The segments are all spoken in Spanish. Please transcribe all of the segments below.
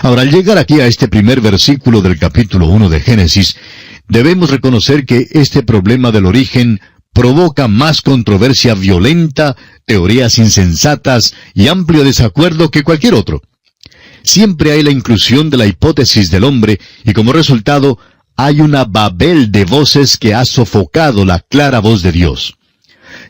Ahora, al llegar aquí a este primer versículo del capítulo 1 de Génesis, debemos reconocer que este problema del origen provoca más controversia violenta, teorías insensatas y amplio desacuerdo que cualquier otro. Siempre hay la inclusión de la hipótesis del hombre, y como resultado, hay una babel de voces que ha sofocado la clara voz de Dios.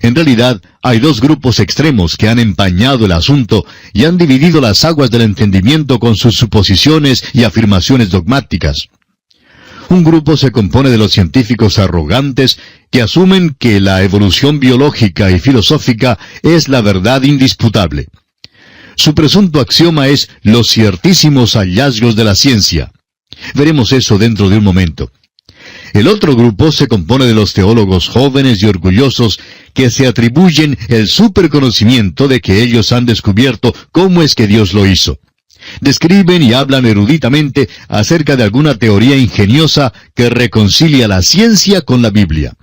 En realidad, hay dos grupos extremos que han empañado el asunto y han dividido las aguas del entendimiento con sus suposiciones y afirmaciones dogmáticas. Un grupo se compone de los científicos arrogantes que asumen que la evolución biológica y filosófica es la verdad indisputable. Su presunto axioma es los ciertísimos hallazgos de la ciencia. Veremos eso dentro de un momento. El otro grupo se compone de los teólogos jóvenes y orgullosos que se atribuyen el superconocimiento de que ellos han descubierto cómo es que Dios lo hizo. Describen y hablan eruditamente acerca de alguna teoría ingeniosa que reconcilia la ciencia con la Biblia.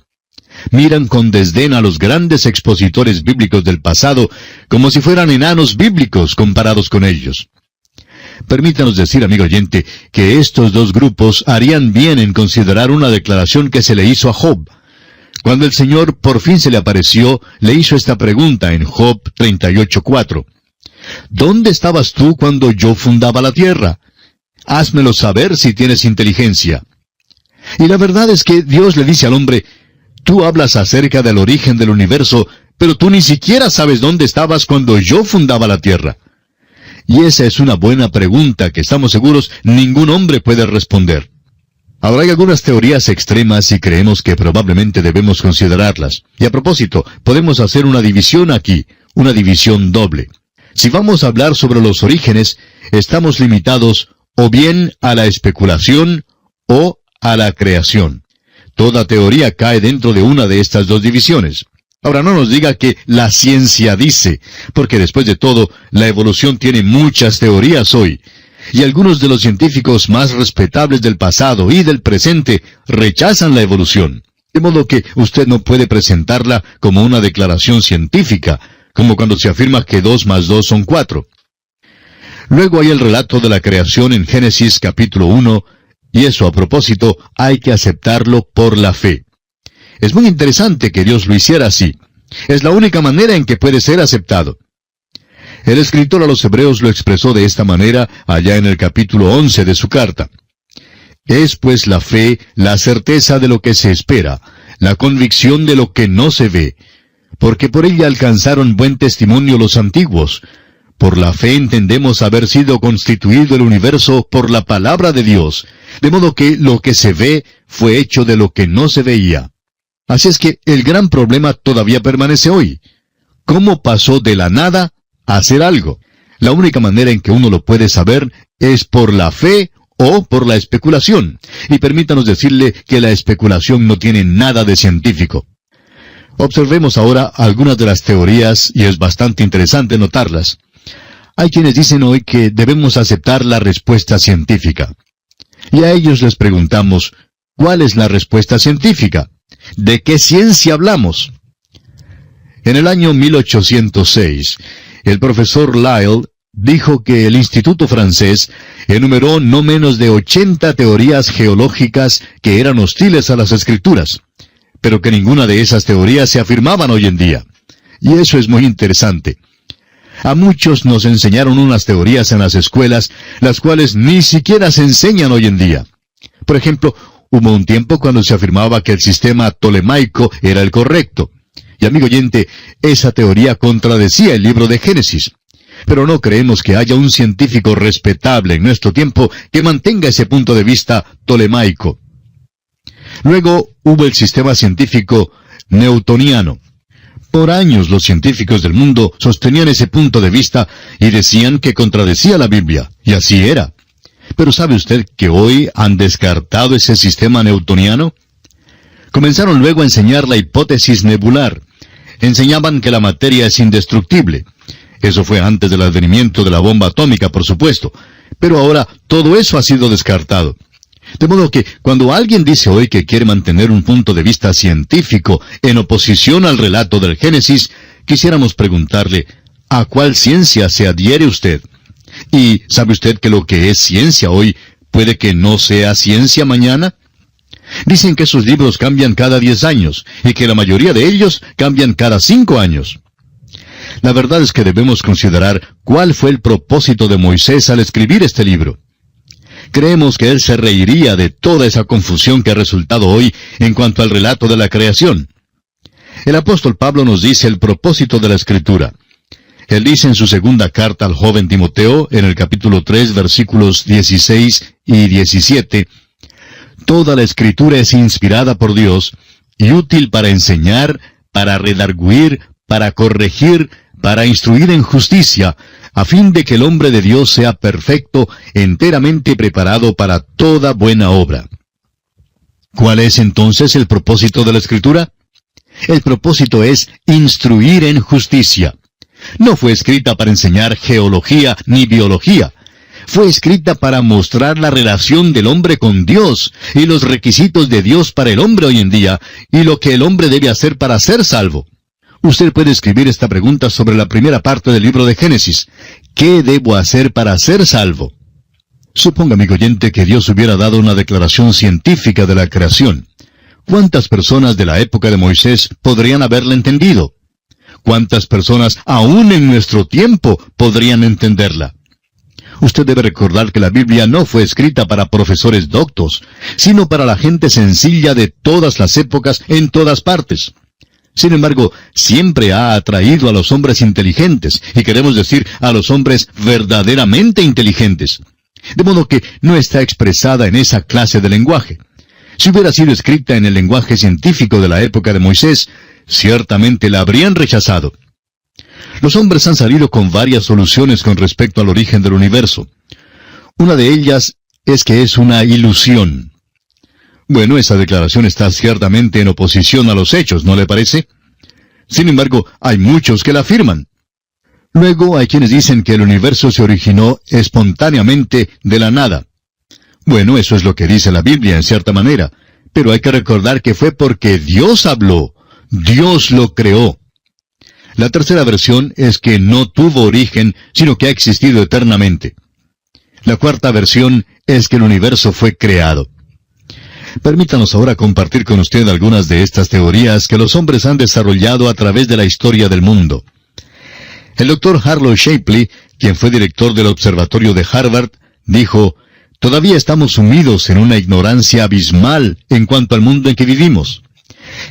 Miran con desdén a los grandes expositores bíblicos del pasado como si fueran enanos bíblicos comparados con ellos. Permítanos decir, amigo oyente, que estos dos grupos harían bien en considerar una declaración que se le hizo a Job. Cuando el Señor por fin se le apareció, le hizo esta pregunta en Job 38:4. ¿Dónde estabas tú cuando yo fundaba la tierra? Házmelo saber si tienes inteligencia. Y la verdad es que Dios le dice al hombre, tú hablas acerca del origen del universo, pero tú ni siquiera sabes dónde estabas cuando yo fundaba la tierra. Y esa es una buena pregunta que estamos seguros ningún hombre puede responder. Ahora hay algunas teorías extremas y creemos que probablemente debemos considerarlas. Y a propósito, podemos hacer una división aquí, una división doble. Si vamos a hablar sobre los orígenes, estamos limitados o bien a la especulación o a la creación. Toda teoría cae dentro de una de estas dos divisiones. Ahora no nos diga que la ciencia dice, porque después de todo, la evolución tiene muchas teorías hoy. Y algunos de los científicos más respetables del pasado y del presente rechazan la evolución. De modo que usted no puede presentarla como una declaración científica, como cuando se afirma que 2 más 2 son 4. Luego hay el relato de la creación en Génesis capítulo 1, y eso a propósito hay que aceptarlo por la fe. Es muy interesante que Dios lo hiciera así. Es la única manera en que puede ser aceptado. El escritor a los Hebreos lo expresó de esta manera allá en el capítulo 11 de su carta. Es pues la fe, la certeza de lo que se espera, la convicción de lo que no se ve, porque por ella alcanzaron buen testimonio los antiguos. Por la fe entendemos haber sido constituido el universo por la palabra de Dios, de modo que lo que se ve fue hecho de lo que no se veía. Así es que el gran problema todavía permanece hoy. ¿Cómo pasó de la nada a hacer algo? La única manera en que uno lo puede saber es por la fe o por la especulación. Y permítanos decirle que la especulación no tiene nada de científico. Observemos ahora algunas de las teorías, y es bastante interesante notarlas. Hay quienes dicen hoy que debemos aceptar la respuesta científica. Y a ellos les preguntamos, ¿cuál es la respuesta científica? ¿De qué ciencia hablamos? En el año 1806, el profesor Lyell dijo que el Instituto francés enumeró no menos de 80 teorías geológicas que eran hostiles a las Escrituras, pero que ninguna de esas teorías se afirmaban hoy en día. Y eso es muy interesante. A muchos nos enseñaron unas teorías en las escuelas, las cuales ni siquiera se enseñan hoy en día. Por ejemplo, hubo un tiempo cuando se afirmaba que el sistema tolemaico era el correcto. Y amigo oyente, esa teoría contradecía el libro de Génesis. Pero no creemos que haya un científico respetable en nuestro tiempo que mantenga ese punto de vista tolemaico. Luego hubo el sistema científico newtoniano. Por años los científicos del mundo sostenían ese punto de vista y decían que contradecía la Biblia, y así era. Pero ¿sabe usted que hoy han descartado ese sistema newtoniano? Comenzaron luego a enseñar la hipótesis nebular. Enseñaban que la materia es indestructible. Eso fue antes del advenimiento de la bomba atómica, por supuesto. Pero ahora todo eso ha sido descartado. De modo que cuando alguien dice hoy que quiere mantener un punto de vista científico en oposición al relato del Génesis, quisiéramos preguntarle, ¿a cuál ciencia se adhiere usted? ¿Y sabe usted que lo que es ciencia hoy puede que no sea ciencia mañana? Dicen que sus libros cambian cada 10 años, y que la mayoría de ellos cambian cada 5 años. La verdad es que debemos considerar cuál fue el propósito de Moisés al escribir este libro. Creemos que él se reiría de toda esa confusión que ha resultado hoy en cuanto al relato de la creación. El apóstol Pablo nos dice el propósito de la Escritura. Él dice en su segunda carta al joven Timoteo, en el capítulo 3, versículos 16 y 17, «Toda la Escritura es inspirada por Dios y útil para enseñar, para redarguir, para corregir, para instruir en justicia, a fin de que el hombre de Dios sea perfecto, enteramente preparado para toda buena obra». ¿Cuál es entonces el propósito de la Escritura? El propósito es instruir en justicia. No fue escrita para enseñar geología ni biología. Fue escrita para mostrar la relación del hombre con Dios y los requisitos de Dios para el hombre hoy en día y lo que el hombre debe hacer para ser salvo. Usted puede escribir esta pregunta sobre la primera parte del libro de Génesis. ¿Qué debo hacer para ser salvo? Suponga, amigo oyente, que Dios hubiera dado una declaración científica de la creación. ¿Cuántas personas de la época de Moisés podrían haberla entendido? ¿Cuántas personas, aún en nuestro tiempo, podrían entenderla? Usted debe recordar que la Biblia no fue escrita para profesores doctos, sino para la gente sencilla de todas las épocas, en todas partes. Sin embargo, siempre ha atraído a los hombres inteligentes, y queremos decir a los hombres verdaderamente inteligentes. De modo que no está expresada en esa clase de lenguaje. Si hubiera sido escrita en el lenguaje científico de la época de Moisés, ciertamente la habrían rechazado. Los hombres han salido con varias soluciones con respecto al origen del universo. Una de ellas es que es una ilusión. Bueno, esa declaración está ciertamente en oposición a los hechos, ¿no le parece? Sin embargo, hay muchos que la afirman. Luego hay quienes dicen que el universo se originó espontáneamente de la nada. Bueno, eso es lo que dice la Biblia en cierta manera, pero hay que recordar que fue porque Dios habló. Dios lo creó. La tercera versión es que no tuvo origen, sino que ha existido eternamente. La cuarta versión es que el universo fue creado. Permítanos ahora compartir con usted algunas de estas teorías que los hombres han desarrollado a través de la historia del mundo. El doctor Harlow Shapley, quien fue director del observatorio de Harvard, dijo: «Todavía estamos sumidos en una ignorancia abismal en cuanto al mundo en que vivimos.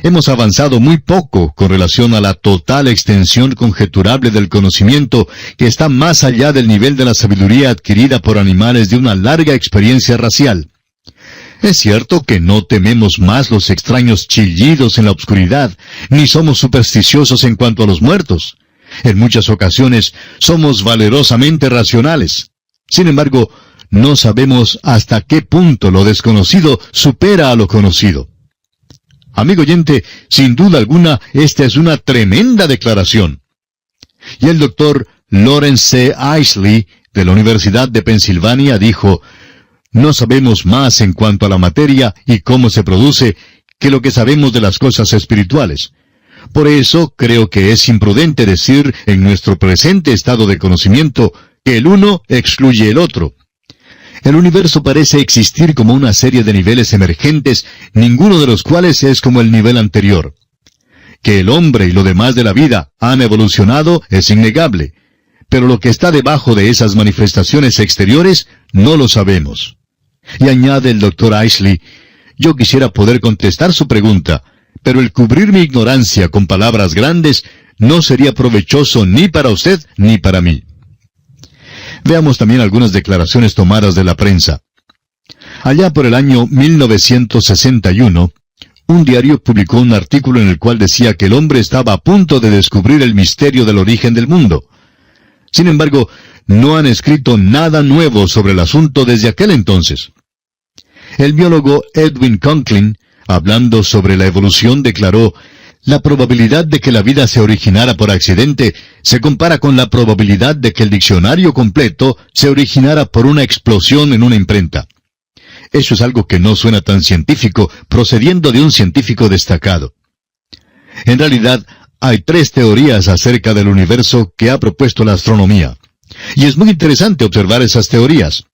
Hemos avanzado muy poco con relación a la total extensión conjeturable del conocimiento que está más allá del nivel de la sabiduría adquirida por animales de una larga experiencia racial. Es cierto que no tememos más los extraños chillidos en la oscuridad, ni somos supersticiosos en cuanto a los muertos. En muchas ocasiones somos valerosamente racionales. Sin embargo, no sabemos hasta qué punto lo desconocido supera a lo conocido». Amigo oyente, sin duda alguna, esta es una tremenda declaración. Y el doctor Lawrence C. Isley, de la Universidad de Pensilvania, dijo: «No sabemos más en cuanto a la materia y cómo se produce que lo que sabemos de las cosas espirituales. Por eso creo que es imprudente decir en nuestro presente estado de conocimiento que el uno excluye el otro. El universo parece existir como una serie de niveles emergentes, ninguno de los cuales es como el nivel anterior. Que el hombre y lo demás de la vida han evolucionado es innegable, pero lo que está debajo de esas manifestaciones exteriores no lo sabemos». Y añade el doctor Isley: «Yo quisiera poder contestar su pregunta, pero el cubrir mi ignorancia con palabras grandes no sería provechoso ni para usted ni para mí». Veamos también algunas declaraciones tomadas de la prensa. Allá por el año 1961, un diario publicó un artículo en el cual decía que el hombre estaba a punto de descubrir el misterio del origen del mundo. Sin embargo, no han escrito nada nuevo sobre el asunto desde aquel entonces. El biólogo Edwin Conklin, hablando sobre la evolución, declaró: «La probabilidad de que la vida se originara por accidente se compara con la probabilidad de que el diccionario completo se originara por una explosión en una imprenta». Eso es algo que no suena tan científico, procediendo de un científico destacado. En realidad, hay 3 teorías acerca del universo que ha propuesto la astronomía. Y es muy interesante observar esas teorías.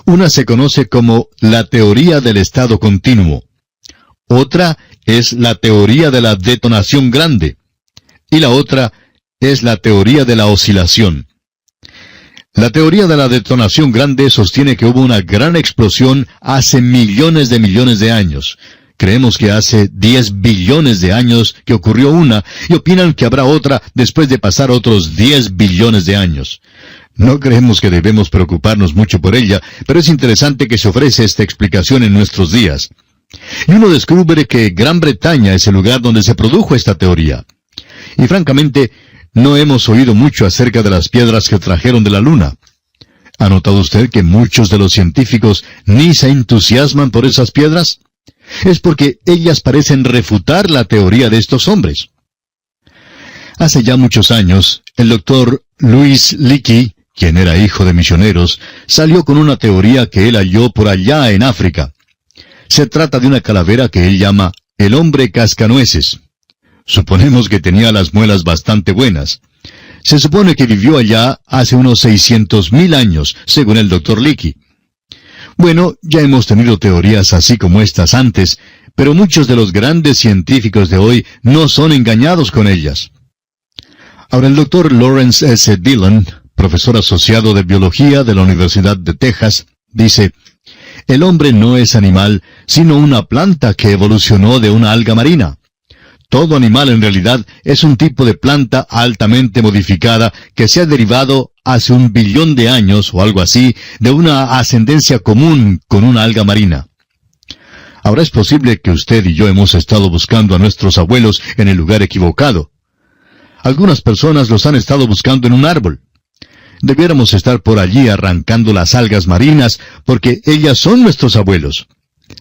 Una se conoce como la teoría del estado continuo. Otra es la teoría de la detonación grande. Y la otra es la teoría de la oscilación. La teoría de la detonación grande sostiene que hubo una gran explosión hace millones de años. Creemos que hace 10 billones de años que ocurrió una, y opinan que habrá otra después de pasar otros 10 billones de años. No creemos que debemos preocuparnos mucho por ella, pero es interesante que se ofrece esta explicación en nuestros días. Y uno descubre que Gran Bretaña es el lugar donde se produjo esta teoría. Y francamente, no hemos oído mucho acerca de las piedras que trajeron de la Luna. ¿Ha notado usted que muchos de los científicos ni se entusiasman por esas piedras? Es porque ellas parecen refutar la teoría de estos hombres. Hace ya muchos años, el doctor Louis Leakey, quien era hijo de misioneros, salió con una teoría que él halló por allá en África. Se trata de una calavera que él llama el hombre cascanueces. Suponemos que tenía las muelas bastante buenas. Se supone que vivió allá hace unos 600,000 años, según el doctor Leakey. Bueno, ya hemos tenido teorías así como estas antes, pero muchos de los grandes científicos de hoy no son engañados con ellas. Ahora el doctor Lawrence S. Dillon, profesor asociado de biología de la Universidad de Texas, dice: el hombre no es animal, sino una planta que evolucionó de una alga marina. Todo animal en realidad es un tipo de planta altamente modificada que se ha derivado hace 1 billón de años o algo así de una ascendencia común con una alga marina. Ahora es posible que usted y yo hemos estado buscando a nuestros abuelos en el lugar equivocado. Algunas personas los han estado buscando en un árbol. Debiéramos estar por allí arrancando las algas marinas porque ellas son nuestros abuelos.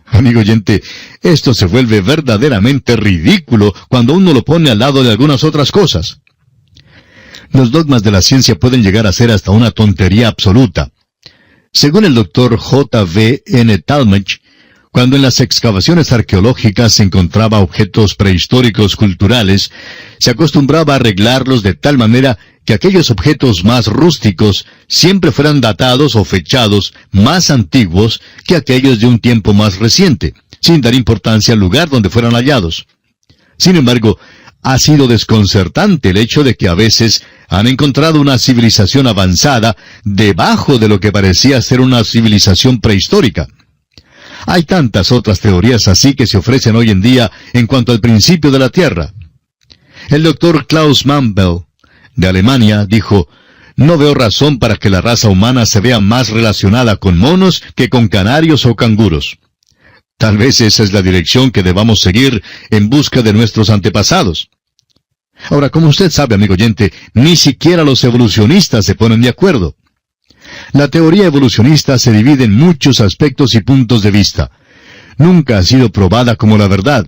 Amigo oyente, esto se vuelve verdaderamente ridículo cuando uno lo pone al lado de algunas otras cosas. Los dogmas de la ciencia pueden llegar a ser hasta una tontería absoluta. Según el doctor J.V.N. Talmage, cuando en las excavaciones arqueológicas se encontraba objetos prehistóricos culturales, se acostumbraba a arreglarlos de tal manera que aquellos objetos más rústicos siempre fueran datados o fechados más antiguos que aquellos de un tiempo más reciente, sin dar importancia al lugar donde fueran hallados. Sin embargo, ha sido desconcertante el hecho de que a veces han encontrado una civilización avanzada debajo de lo que parecía ser una civilización prehistórica. Hay tantas otras teorías así que se ofrecen hoy en día en cuanto al principio de la Tierra. El doctor Klaus Mantel, de Alemania, dijo: no veo razón para que la raza humana se vea más relacionada con monos que con canarios o canguros. Tal vez esa es la dirección que debamos seguir en busca de nuestros antepasados. Ahora, como usted sabe, amigo oyente, ni siquiera los evolucionistas se ponen de acuerdo. La teoría evolucionista se divide en muchos aspectos y puntos de vista. Nunca ha sido probada como la verdad.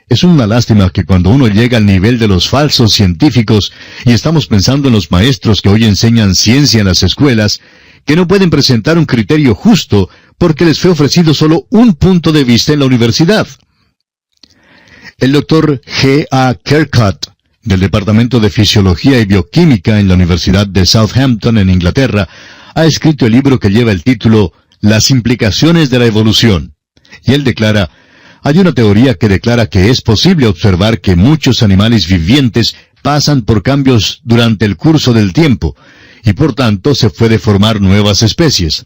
Es una lástima que cuando uno llega al nivel de los falsos científicos, y estamos pensando en los maestros que hoy enseñan ciencia en las escuelas, que no pueden presentar un criterio justo porque les fue ofrecido solo un punto de vista en la universidad. El doctor G.A. Kirkcott, del Departamento de Fisiología y Bioquímica en la Universidad de Southampton, en Inglaterra, ha escrito el libro que lleva el título Las implicaciones de la evolución. Y él declara: hay una teoría que declara que es posible observar que muchos animales vivientes pasan por cambios durante el curso del tiempo, y por tanto se puede formar nuevas especies.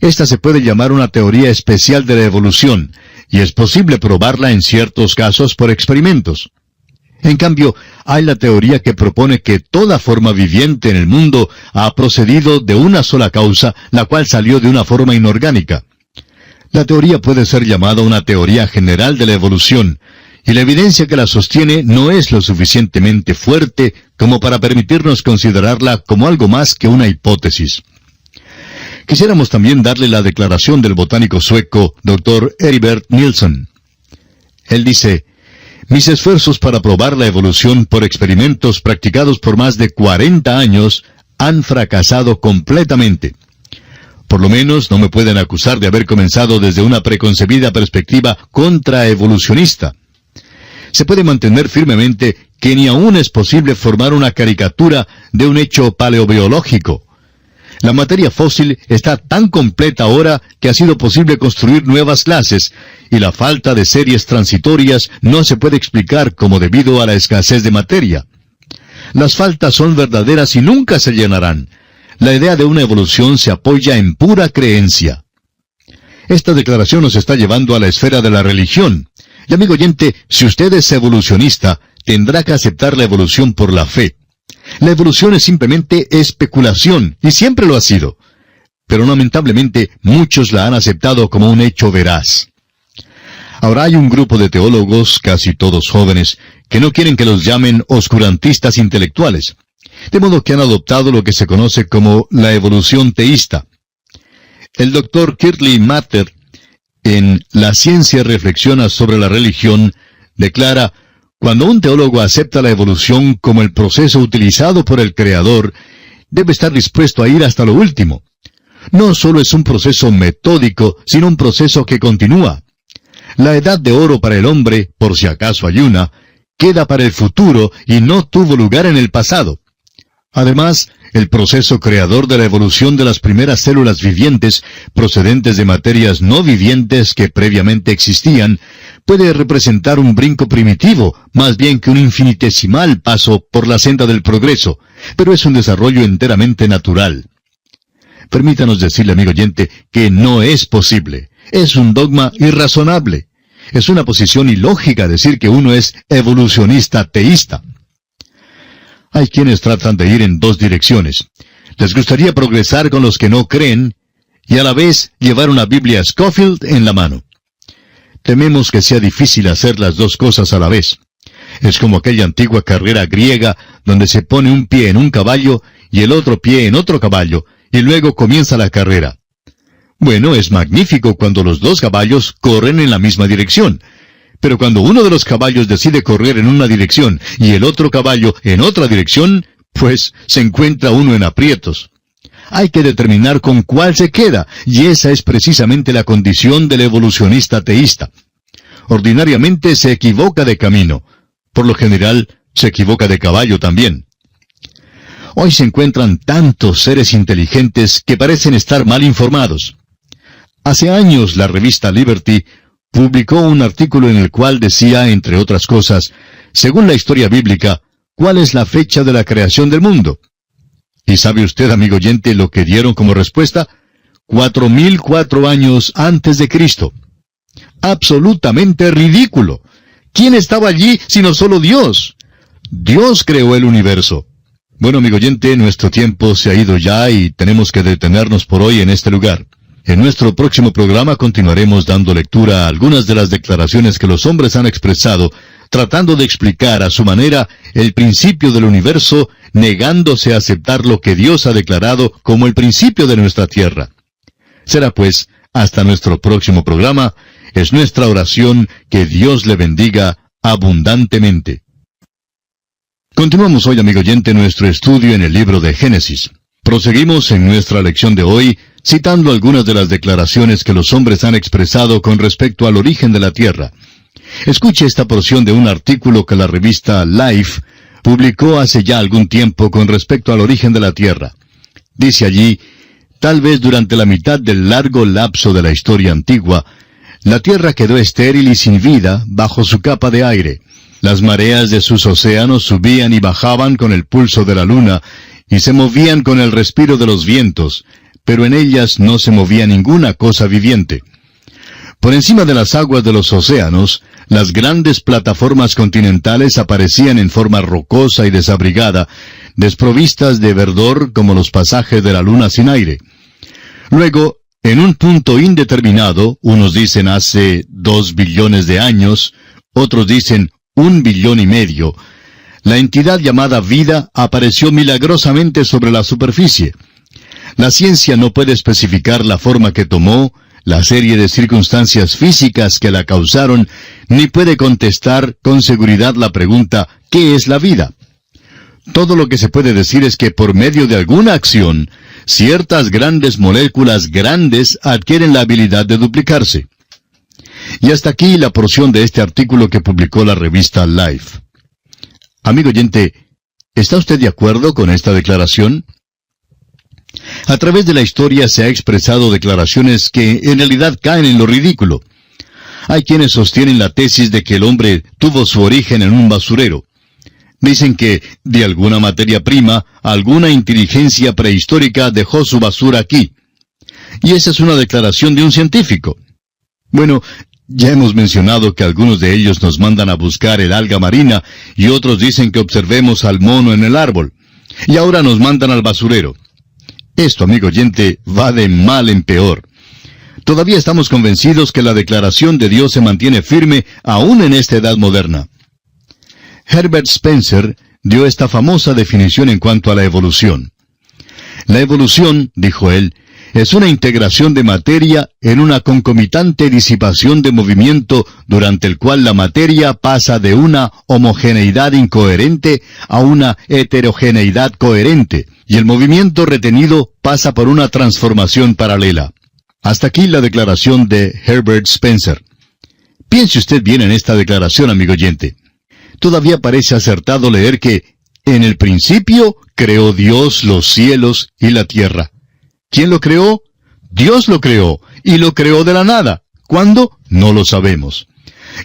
Esta se puede llamar una teoría especial de la evolución, y es posible probarla en ciertos casos por experimentos. En cambio, hay la teoría que propone que toda forma viviente en el mundo ha procedido de una sola causa, la cual salió de una forma inorgánica. La teoría puede ser llamada una teoría general de la evolución, y la evidencia que la sostiene no es lo suficientemente fuerte como para permitirnos considerarla como algo más que una hipótesis. Quisiéramos también darle la declaración del botánico sueco Dr. Heribert Nilsson. Él dice: mis esfuerzos para probar la evolución por experimentos practicados por más de 40 años han fracasado completamente. Por lo menos no me pueden acusar de haber comenzado desde una preconcebida perspectiva contraevolucionista. Se puede mantener firmemente que ni aún es posible formar una caricatura de un hecho paleobiológico, La materia fósil está tan completa ahora que ha sido posible construir nuevas clases, y la falta de series transitorias no se puede explicar como debido a la escasez de materia. Las faltas son verdaderas y nunca se llenarán. La idea de una evolución se apoya en pura creencia. Esta declaración nos está llevando a la esfera de la religión. Y amigo oyente, si usted es evolucionista, tendrá que aceptar la evolución por la fe. La evolución es simplemente especulación, y siempre lo ha sido. Pero lamentablemente, muchos la han aceptado como un hecho veraz. Ahora hay un grupo de teólogos, casi todos jóvenes, que no quieren que los llamen oscurantistas intelectuales. De modo que han adoptado lo que se conoce como la evolución teísta. El doctor Kirtley Mather, en La ciencia reflexiona sobre la religión, declara: cuando un teólogo acepta la evolución como el proceso utilizado por el Creador, debe estar dispuesto a ir hasta lo último. No solo es un proceso metódico, sino un proceso que continúa. La edad de oro para el hombre, por si acaso hay una, queda para el futuro y no tuvo lugar en el pasado. Además, el proceso creador de la evolución de las primeras células vivientes, procedentes de materias no vivientes que previamente existían, puede representar un brinco primitivo, más bien que un infinitesimal paso por la senda del progreso, pero es un desarrollo enteramente natural. Permítanos decirle, amigo oyente, que no es posible. Es un dogma irrazonable. Es una posición ilógica decir que uno es evolucionista teísta. Hay quienes tratan de ir en dos direcciones. Les gustaría progresar con los que no creen y a la vez llevar una Biblia Scofield en la mano. Tememos que sea difícil hacer las dos cosas a la vez. Es como aquella antigua carrera griega donde se pone un pie en un caballo y el otro pie en otro caballo, y luego comienza la carrera. Bueno, es magnífico cuando los dos caballos corren en la misma dirección. Pero cuando uno de los caballos decide correr en una dirección y el otro caballo en otra dirección, pues se encuentra uno en aprietos. Hay que determinar con cuál se queda, y esa es precisamente la condición del evolucionista teísta. Ordinariamente se equivoca de camino. Por lo general, se equivoca de caballo también. Hoy se encuentran tantos seres inteligentes que parecen estar mal informados. Hace años la revista Liberty publicó un artículo en el cual decía, entre otras cosas, según la historia bíblica, ¿cuál es la fecha de la creación del mundo? ¿Y sabe usted, amigo oyente, lo que dieron como respuesta? 4004 años antes de Cristo. Absolutamente ridículo. ¿Quién estaba allí sino solo Dios? Dios creó el universo. Bueno, amigo oyente, nuestro tiempo se ha ido ya y tenemos que detenernos por hoy en este lugar. En nuestro próximo programa continuaremos dando lectura a algunas de las declaraciones que los hombres han expresado, tratando de explicar a su manera el principio del universo, negándose a aceptar lo que Dios ha declarado como el principio de nuestra tierra. Será pues, hasta nuestro próximo programa, es nuestra oración que Dios le bendiga abundantemente. Continuamos hoy, amigo oyente, nuestro estudio en el libro de Génesis. Proseguimos en nuestra lección de hoy, citando algunas de las declaraciones que los hombres han expresado con respecto al origen de la Tierra. Escuche esta porción de un artículo que la revista Life publicó hace ya algún tiempo con respecto al origen de la Tierra. Dice allí: tal vez durante la mitad del largo lapso de la historia antigua, la Tierra quedó estéril y sin vida bajo su capa de aire. Las mareas de sus océanos subían y bajaban con el pulso de la luna, y se movían con el respiro de los vientos, pero en ellas no se movía ninguna cosa viviente. Por encima de las aguas de los océanos, las grandes plataformas continentales aparecían en forma rocosa y desabrigada, desprovistas de verdor como los pasajes de la luna sin aire. Luego, en un punto indeterminado, unos dicen hace 2 billones de años, otros dicen 1,5 billones, la entidad llamada vida apareció milagrosamente sobre la superficie. La ciencia no puede especificar la forma que tomó, la serie de circunstancias físicas que la causaron, ni puede contestar con seguridad la pregunta ¿qué es la vida? Todo lo que se puede decir es que por medio de alguna acción, ciertas grandes moléculas grandes adquieren la habilidad de duplicarse. Y hasta aquí la porción de este artículo que publicó la revista Life. Amigo oyente, ¿está usted de acuerdo con esta declaración? A través de la historia se ha expresado declaraciones que en realidad caen en lo ridículo. Hay quienes sostienen la tesis de que el hombre tuvo su origen en un basurero. Dicen que, de alguna materia prima, alguna inteligencia prehistórica dejó su basura aquí. Y esa es una declaración de un científico. Bueno, ya hemos mencionado que algunos de ellos nos mandan a buscar el alga marina y otros dicen que observemos al mono en el árbol. Y ahora nos mandan al basurero. Esto, amigo oyente, va de mal en peor. Todavía estamos convencidos que la declaración de Dios se mantiene firme aún en esta edad moderna. Herbert Spencer dio esta famosa definición en cuanto a la evolución. La evolución, dijo él, es una integración de materia en una concomitante disipación de movimiento durante el cual la materia pasa de una homogeneidad incoherente a una heterogeneidad coherente, y el movimiento retenido pasa por una transformación paralela. Hasta aquí la declaración de Herbert Spencer. Piense usted bien en esta declaración, amigo oyente. Todavía parece acertado leer que, en el principio, creó Dios los cielos y la tierra. ¿Quién lo creó? Dios lo creó, y lo creó de la nada. ¿Cuándo? No lo sabemos.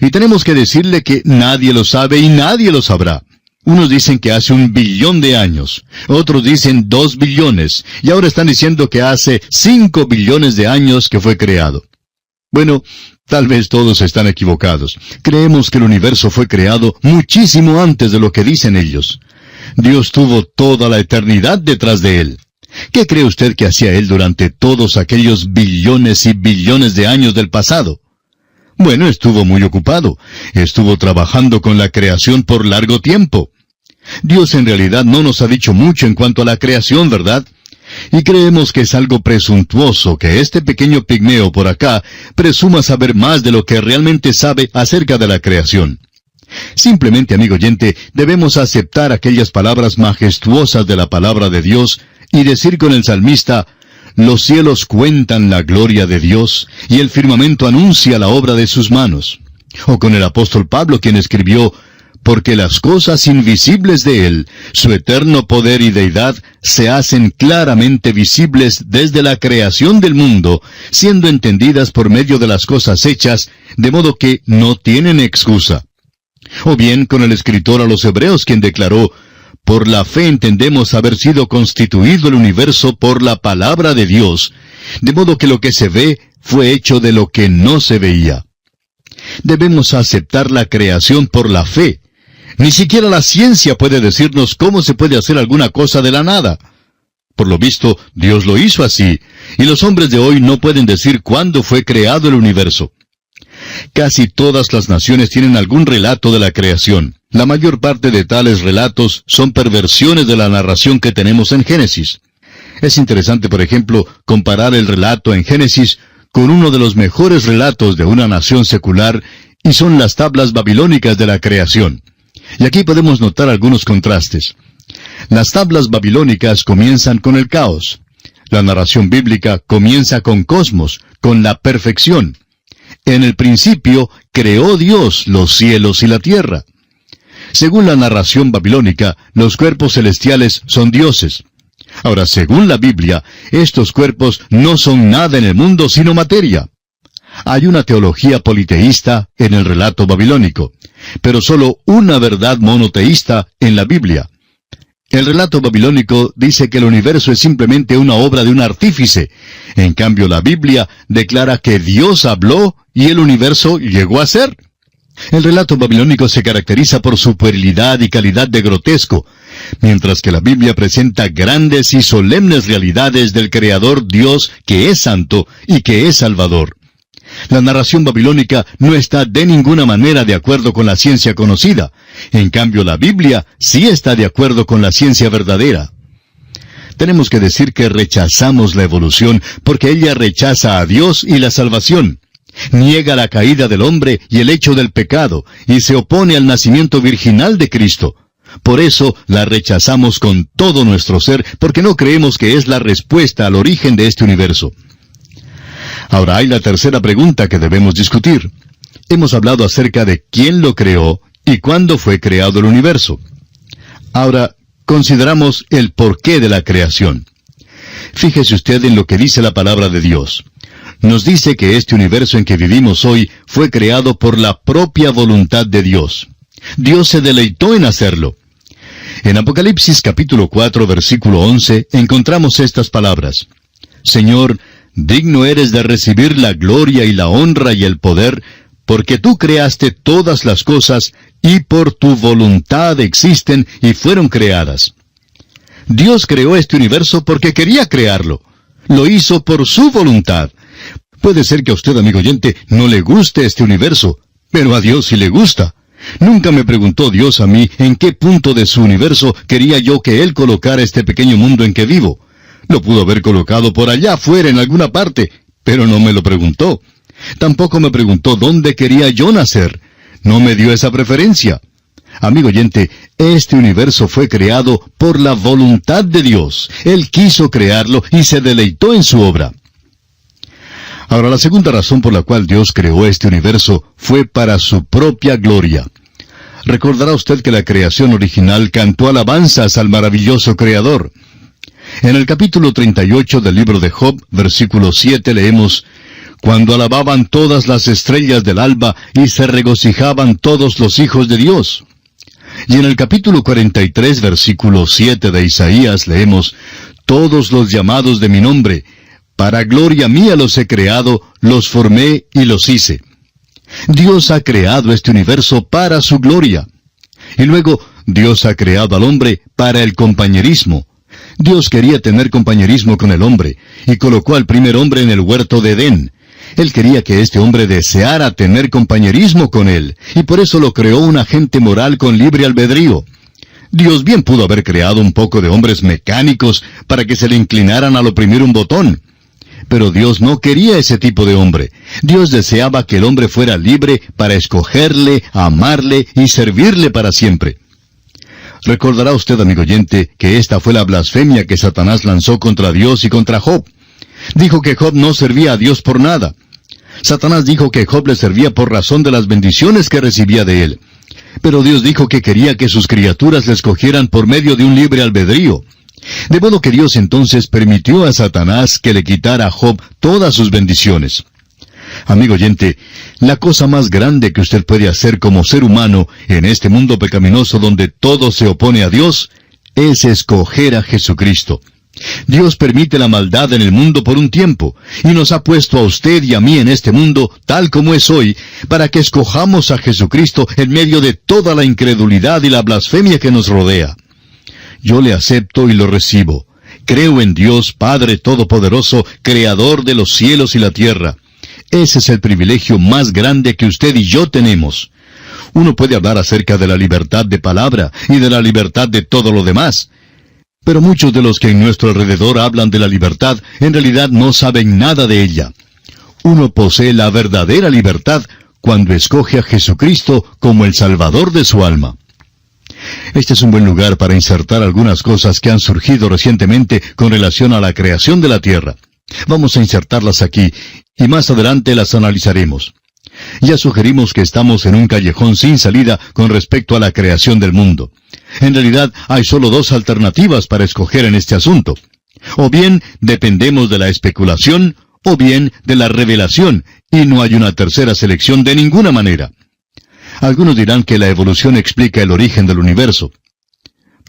Y tenemos que decirle que nadie lo sabe y nadie lo sabrá. Unos dicen que hace 1 billón de años, otros dicen 2 billones, y ahora están diciendo que hace 5 billones de años que fue creado. Bueno, tal vez todos están equivocados. Creemos que el universo fue creado muchísimo antes de lo que dicen ellos. Dios tuvo toda la eternidad detrás de él. ¿Qué cree usted que hacía él durante todos aquellos billones y billones de años del pasado? Bueno, estuvo muy ocupado. Estuvo trabajando con la creación por largo tiempo. Dios en realidad no nos ha dicho mucho en cuanto a la creación, ¿verdad? Y creemos que es algo presuntuoso que este pequeño pigmeo por acá presuma saber más de lo que realmente sabe acerca de la creación. Simplemente, amigo oyente, debemos aceptar aquellas palabras majestuosas de la palabra de Dios y decir con el salmista: «Los cielos cuentan la gloria de Dios, y el firmamento anuncia la obra de sus manos». O con el apóstol Pablo, quien escribió: «Porque las cosas invisibles de Él, su eterno poder y deidad, se hacen claramente visibles desde la creación del mundo, siendo entendidas por medio de las cosas hechas, de modo que no tienen excusa». O bien con el escritor a los Hebreos, quien declaró: «Por la fe entendemos haber sido constituido el universo por la palabra de Dios, de modo que lo que se ve fue hecho de lo que no se veía». Debemos aceptar la creación por la fe. Ni siquiera la ciencia puede decirnos cómo se puede hacer alguna cosa de la nada. Por lo visto, Dios lo hizo así, y los hombres de hoy no pueden decir cuándo fue creado el universo. Casi todas las naciones tienen algún relato de la creación. La mayor parte de tales relatos son perversiones de la narración que tenemos en Génesis. Es interesante, por ejemplo, comparar el relato en Génesis con uno de los mejores relatos de una nación secular, y son las tablas babilónicas de la creación. Y aquí podemos notar algunos contrastes. Las tablas babilónicas comienzan con el caos. La narración bíblica comienza con cosmos, con la perfección. En el principio creó Dios los cielos y la tierra. Según la narración babilónica, los cuerpos celestiales son dioses. Ahora, según la Biblia, estos cuerpos no son nada en el mundo sino materia. Hay una teología politeísta en el relato babilónico, pero solo una verdad monoteísta en la Biblia. El relato babilónico dice que el universo es simplemente una obra de un artífice. En cambio, la Biblia declara que Dios habló y el universo llegó a ser. El relato babilónico se caracteriza por su puerilidad y calidad de grotesco, mientras que la Biblia presenta grandes y solemnes realidades del Creador Dios, que es santo y que es salvador. La narración babilónica no está de ninguna manera de acuerdo con la ciencia conocida. En cambio, la Biblia sí está de acuerdo con la ciencia verdadera. Tenemos que decir que rechazamos la evolución porque ella rechaza a Dios y la salvación. Niega la caída del hombre y el hecho del pecado, y se opone al nacimiento virginal de Cristo. Por eso la rechazamos con todo nuestro ser, porque no creemos que es la respuesta al origen de este universo. Ahora hay la tercera pregunta que debemos discutir. Hemos hablado acerca de quién lo creó y cuándo fue creado el universo. Ahora, consideramos el porqué de la creación. Fíjese usted en lo que dice la palabra de Dios. Nos dice que este universo en que vivimos hoy fue creado por la propia voluntad de Dios. Dios se deleitó en hacerlo. En Apocalipsis capítulo 4, versículo 11, encontramos estas palabras. Señor, digno eres de recibir la gloria y la honra y el poder, porque tú creaste todas las cosas, y por tu voluntad existen y fueron creadas. Dios creó este universo porque quería crearlo. Lo hizo por su voluntad. Puede ser que a usted, amigo oyente, no le guste este universo, pero a Dios sí le gusta. Nunca me preguntó Dios a mí en qué punto de su universo quería yo que Él colocara este pequeño mundo en que vivo. Lo pudo haber colocado por allá afuera en alguna parte, pero no me lo preguntó. Tampoco me preguntó dónde quería yo nacer. No me dio esa preferencia. Amigo oyente, este universo fue creado por la voluntad de Dios. Él quiso crearlo y se deleitó en su obra. Ahora, la segunda razón por la cual Dios creó este universo fue para su propia gloria. Recordará usted que la creación original cantó alabanzas al maravilloso Creador. En el capítulo 38 del libro de Job, versículo 7, leemos, «Cuando alababan todas las estrellas del alba y se regocijaban todos los hijos de Dios». Y en el capítulo 43, versículo 7 de Isaías, leemos, «Todos los llamados de mi nombre, para gloria mía los he creado, los formé y los hice». Dios ha creado este universo para su gloria. Y luego, Dios ha creado al hombre para el compañerismo. Dios quería tener compañerismo con el hombre, y colocó al primer hombre en el huerto de Edén. Él quería que este hombre deseara tener compañerismo con él, y por eso lo creó un agente moral con libre albedrío. Dios bien pudo haber creado un poco de hombres mecánicos para que se le inclinaran al oprimir un botón. Pero Dios no quería ese tipo de hombre. Dios deseaba que el hombre fuera libre para escogerle, amarle y servirle para siempre. Recordará usted, amigo oyente, que esta fue la blasfemia que Satanás lanzó contra Dios y contra Job. Dijo que Job no servía a Dios por nada. Satanás dijo que Job le servía por razón de las bendiciones que recibía de él. Pero Dios dijo que quería que sus criaturas le escogieran por medio de un libre albedrío. De modo que Dios entonces permitió a Satanás que le quitara a Job todas sus bendiciones. Amigo oyente, la cosa más grande que usted puede hacer como ser humano en este mundo pecaminoso donde todo se opone a Dios, es escoger a Jesucristo. Dios permite la maldad en el mundo por un tiempo, y nos ha puesto a usted y a mí en este mundo, tal como es hoy, para que escojamos a Jesucristo en medio de toda la incredulidad y la blasfemia que nos rodea. Yo le acepto y lo recibo. Creo en Dios, Padre Todopoderoso, Creador de los cielos y la tierra. Ese es el privilegio más grande que usted y yo tenemos. Uno puede hablar acerca de la libertad de palabra y de la libertad de todo lo demás. Pero muchos de los que en nuestro alrededor hablan de la libertad, en realidad no saben nada de ella. Uno posee la verdadera libertad cuando escoge a Jesucristo como el Salvador de su alma. Este es un buen lugar para insertar algunas cosas que han surgido recientemente con relación a la creación de la tierra. Vamos a insertarlas aquí, y más adelante las analizaremos. Ya sugerimos que estamos en un callejón sin salida con respecto a la creación del mundo. En realidad, hay solo dos alternativas para escoger en este asunto. O bien dependemos de la especulación, o bien de la revelación, y no hay una tercera selección de ninguna manera. Algunos dirán que la evolución explica el origen del universo.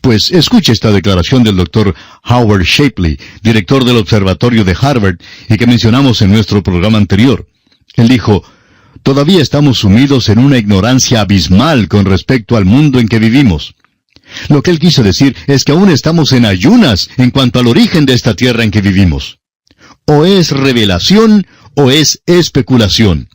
Pues escuche esta declaración del Dr. Howard Shapley, director del Observatorio de Harvard, y que mencionamos en nuestro programa anterior. Él dijo, «Todavía estamos sumidos en una ignorancia abismal con respecto al mundo en que vivimos». Lo que él quiso decir es que aún estamos en ayunas en cuanto al origen de esta tierra en que vivimos. O es revelación o es especulación.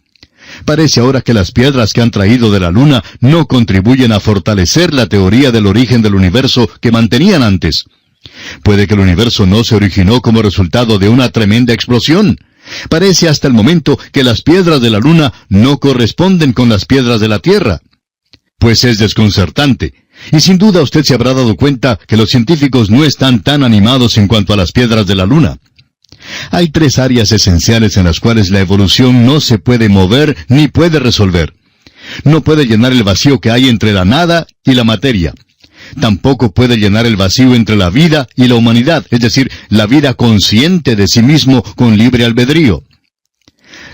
Parece ahora que las piedras que han traído de la luna no contribuyen a fortalecer la teoría del origen del universo que mantenían antes. Puede que el universo no se originó como resultado de una tremenda explosión. Parece hasta el momento que las piedras de la luna no corresponden con las piedras de la Tierra. Pues es desconcertante. Y sin duda usted se habrá dado cuenta que los científicos no están tan animados en cuanto a las piedras de la luna. Hay tres áreas esenciales en las cuales la evolución no se puede mover ni puede resolver. No puede llenar el vacío que hay entre la nada y la materia. Tampoco puede llenar el vacío entre la vida y la humanidad, es decir, la vida consciente de sí mismo con libre albedrío.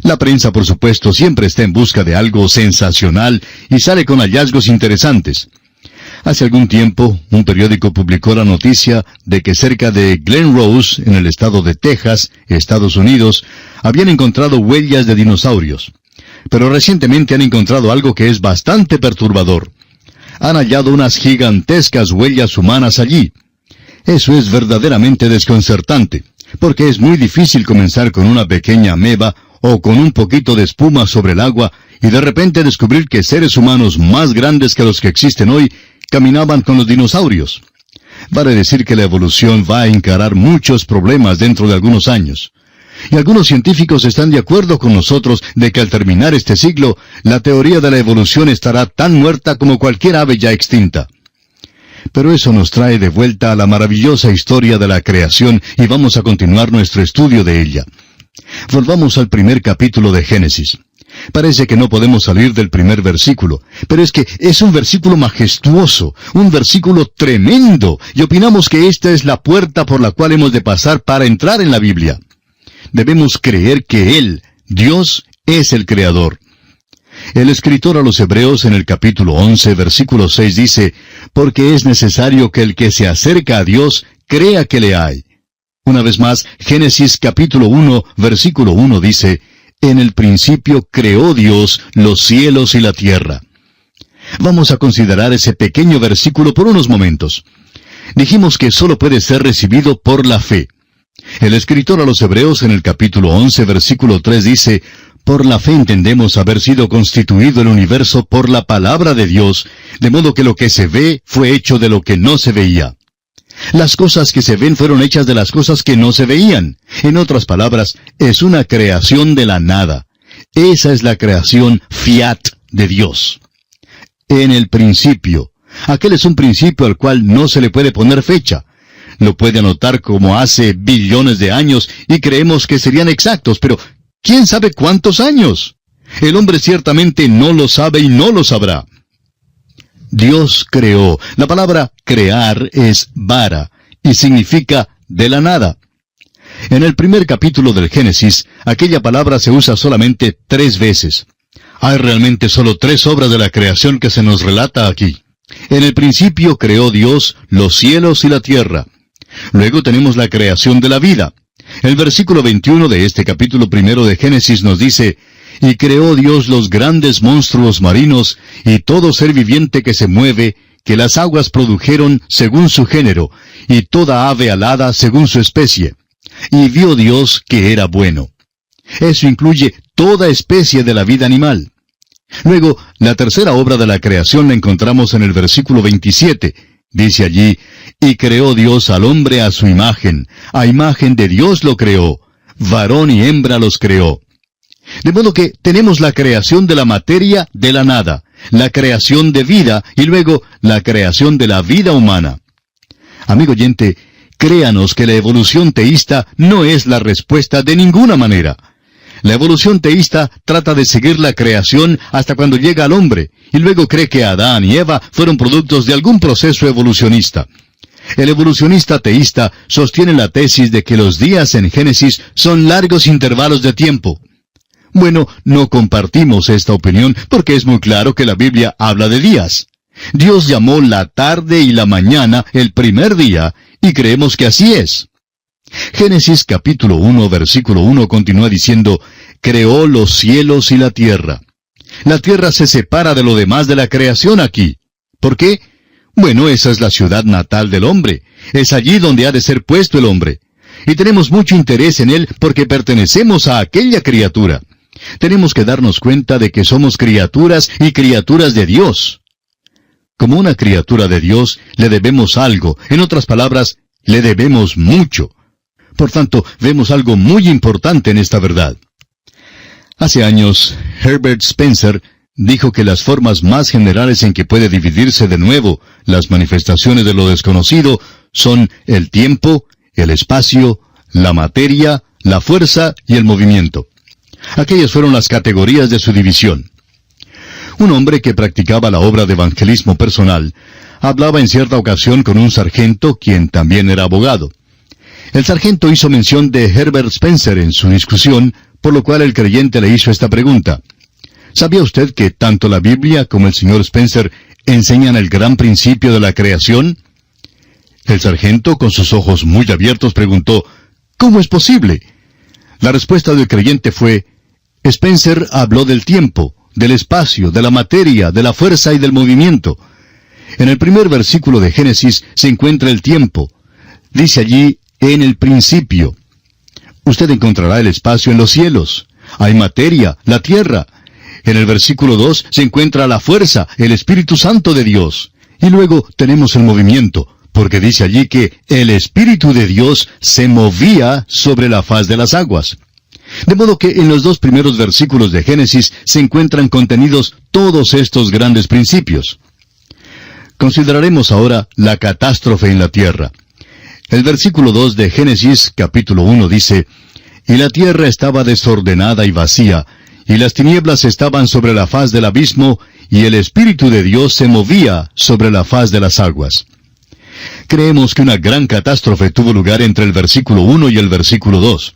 La prensa, por supuesto, siempre está en busca de algo sensacional y sale con hallazgos interesantes. Hace algún tiempo, un periódico publicó la noticia de que cerca de Glen Rose, en el estado de Texas, Estados Unidos, habían encontrado huellas de dinosaurios. Pero recientemente han encontrado algo que es bastante perturbador. Han hallado unas gigantescas huellas humanas allí. Eso es verdaderamente desconcertante, porque es muy difícil comenzar con una pequeña ameba o con un poquito de espuma sobre el agua y de repente descubrir que seres humanos más grandes que los que existen hoy caminaban con los dinosaurios. Vale decir que la evolución va a encarar muchos problemas dentro de algunos años. Y algunos científicos están de acuerdo con nosotros de que al terminar este siglo, la teoría de la evolución estará tan muerta como cualquier ave ya extinta. Pero eso nos trae de vuelta a la maravillosa historia de la creación y vamos a continuar nuestro estudio de ella. Volvamos al primer capítulo de Génesis. Parece que no podemos salir del primer versículo, pero es que es un versículo majestuoso, un versículo tremendo, y opinamos que esta es la puerta por la cual hemos de pasar para entrar en la Biblia. Debemos creer que Él, Dios, es el Creador. El escritor a los Hebreos en el capítulo 11, versículo 6 dice, «Porque es necesario que el que se acerca a Dios crea que le hay». Una vez más, Génesis capítulo 1, versículo 1 dice, «En el principio creó Dios los cielos y la tierra». Vamos a considerar ese pequeño versículo por unos momentos. Dijimos que solo puede ser recibido por la fe. El escritor a los Hebreos en el capítulo 11, versículo 3 dice, «Por la fe entendemos haber sido constituido el universo por la palabra de Dios, de modo que lo que se ve fue hecho de lo que no se veía». Las cosas que se ven fueron hechas de las cosas que no se veían. En otras palabras, es una creación de la nada. Esa es la creación fiat de Dios. En el principio. Aquel es un principio al cual no se le puede poner fecha. Lo puede anotar como hace billones de años y creemos que serían exactos, pero ¿quién sabe cuántos años? El hombre ciertamente no lo sabe y no lo sabrá. Dios creó. La palabra crear es bara y significa de la nada. En el primer capítulo del Génesis, aquella palabra se usa solamente 3 veces. Hay realmente solo 3 obras de la creación que se nos relata aquí. En el principio creó Dios los cielos y la tierra. Luego tenemos la creación de la vida. El versículo 21 de este capítulo 1 de Génesis nos dice, «Y creó Dios los grandes monstruos marinos, y todo ser viviente que se mueve, que las aguas produjeron según su género, y toda ave alada según su especie. Y vio Dios que era bueno». Eso incluye toda especie de la vida animal. Luego, la tercera obra de la creación la encontramos en el versículo 27. Dice allí, «Y creó Dios al hombre a su imagen de Dios lo creó, varón y hembra los creó». De modo que tenemos la creación de la materia de la nada, la creación de vida y luego la creación de la vida humana. Amigo oyente, créanos que la evolución teísta no es la respuesta de ninguna manera. La evolución teísta trata de seguir la creación hasta cuando llega al hombre, y luego cree que Adán y Eva fueron productos de algún proceso evolucionista. El evolucionista teísta sostiene la tesis de que los días en Génesis son largos intervalos de tiempo. Bueno, no compartimos esta opinión porque es muy claro que la Biblia habla de días. Dios llamó la tarde y la mañana el primer día, y creemos que así es. Génesis capítulo 1, versículo 1 continúa diciendo, «Creó los cielos y la tierra». La tierra se separa de lo demás de la creación aquí. ¿Por qué? Bueno, esa es la ciudad natal del hombre. Es allí donde ha de ser puesto el hombre. Y tenemos mucho interés en él porque pertenecemos a aquella criatura. Tenemos que darnos cuenta de que somos criaturas y criaturas de Dios. Como una criatura de Dios, le debemos algo. En otras palabras, le debemos mucho. Por tanto, vemos algo muy importante en esta verdad. Hace años, Herbert Spencer dijo que las formas más generales en que puede dividirse de nuevo las manifestaciones de lo desconocido son el tiempo, el espacio, la materia, la fuerza y el movimiento. Aquellas fueron las categorías de su división. Un hombre que practicaba la obra de evangelismo personal hablaba en cierta ocasión con un sargento, quien también era abogado. El sargento hizo mención de Herbert Spencer en su discusión, por lo cual el creyente le hizo esta pregunta. ¿Sabía usted que tanto la Biblia como el señor Spencer enseñan el gran principio de la creación? El sargento, con sus ojos muy abiertos, preguntó, ¿cómo es posible? La respuesta del creyente fue, Spencer habló del tiempo, del espacio, de la materia, de la fuerza y del movimiento. En el primer versículo de Génesis se encuentra el tiempo. Dice allí, en el principio. Usted encontrará el espacio en los cielos. Hay materia, la tierra. En el versículo 2 se encuentra la fuerza, el Espíritu Santo de Dios. Y luego tenemos el movimiento, porque dice allí que el Espíritu de Dios se movía sobre la faz de las aguas. De modo que en los dos primeros versículos de Génesis se encuentran contenidos todos estos grandes principios. Consideraremos ahora la catástrofe en la tierra. El versículo 2 de Génesis, capítulo 1, dice, «Y la tierra estaba desordenada y vacía, y las tinieblas estaban sobre la faz del abismo, y el Espíritu de Dios se movía sobre la faz de las aguas». Creemos que una gran catástrofe tuvo lugar entre el versículo 1 y el versículo 2.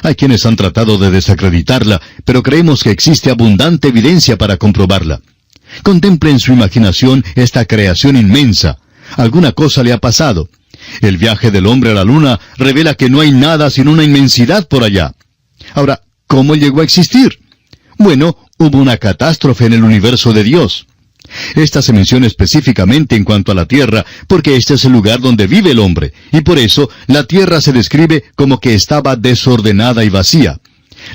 Hay quienes han tratado de desacreditarla, pero creemos que existe abundante evidencia para comprobarla. Contemple en su imaginación esta creación inmensa. Alguna cosa le ha pasado. El viaje del hombre a la luna revela que no hay nada sino una inmensidad por allá. Ahora, ¿cómo llegó a existir? Bueno, hubo una catástrofe en el universo de Dios. Esta se menciona específicamente en cuanto a la tierra, porque este es el lugar donde vive el hombre, y por eso la tierra se describe como que estaba desordenada y vacía.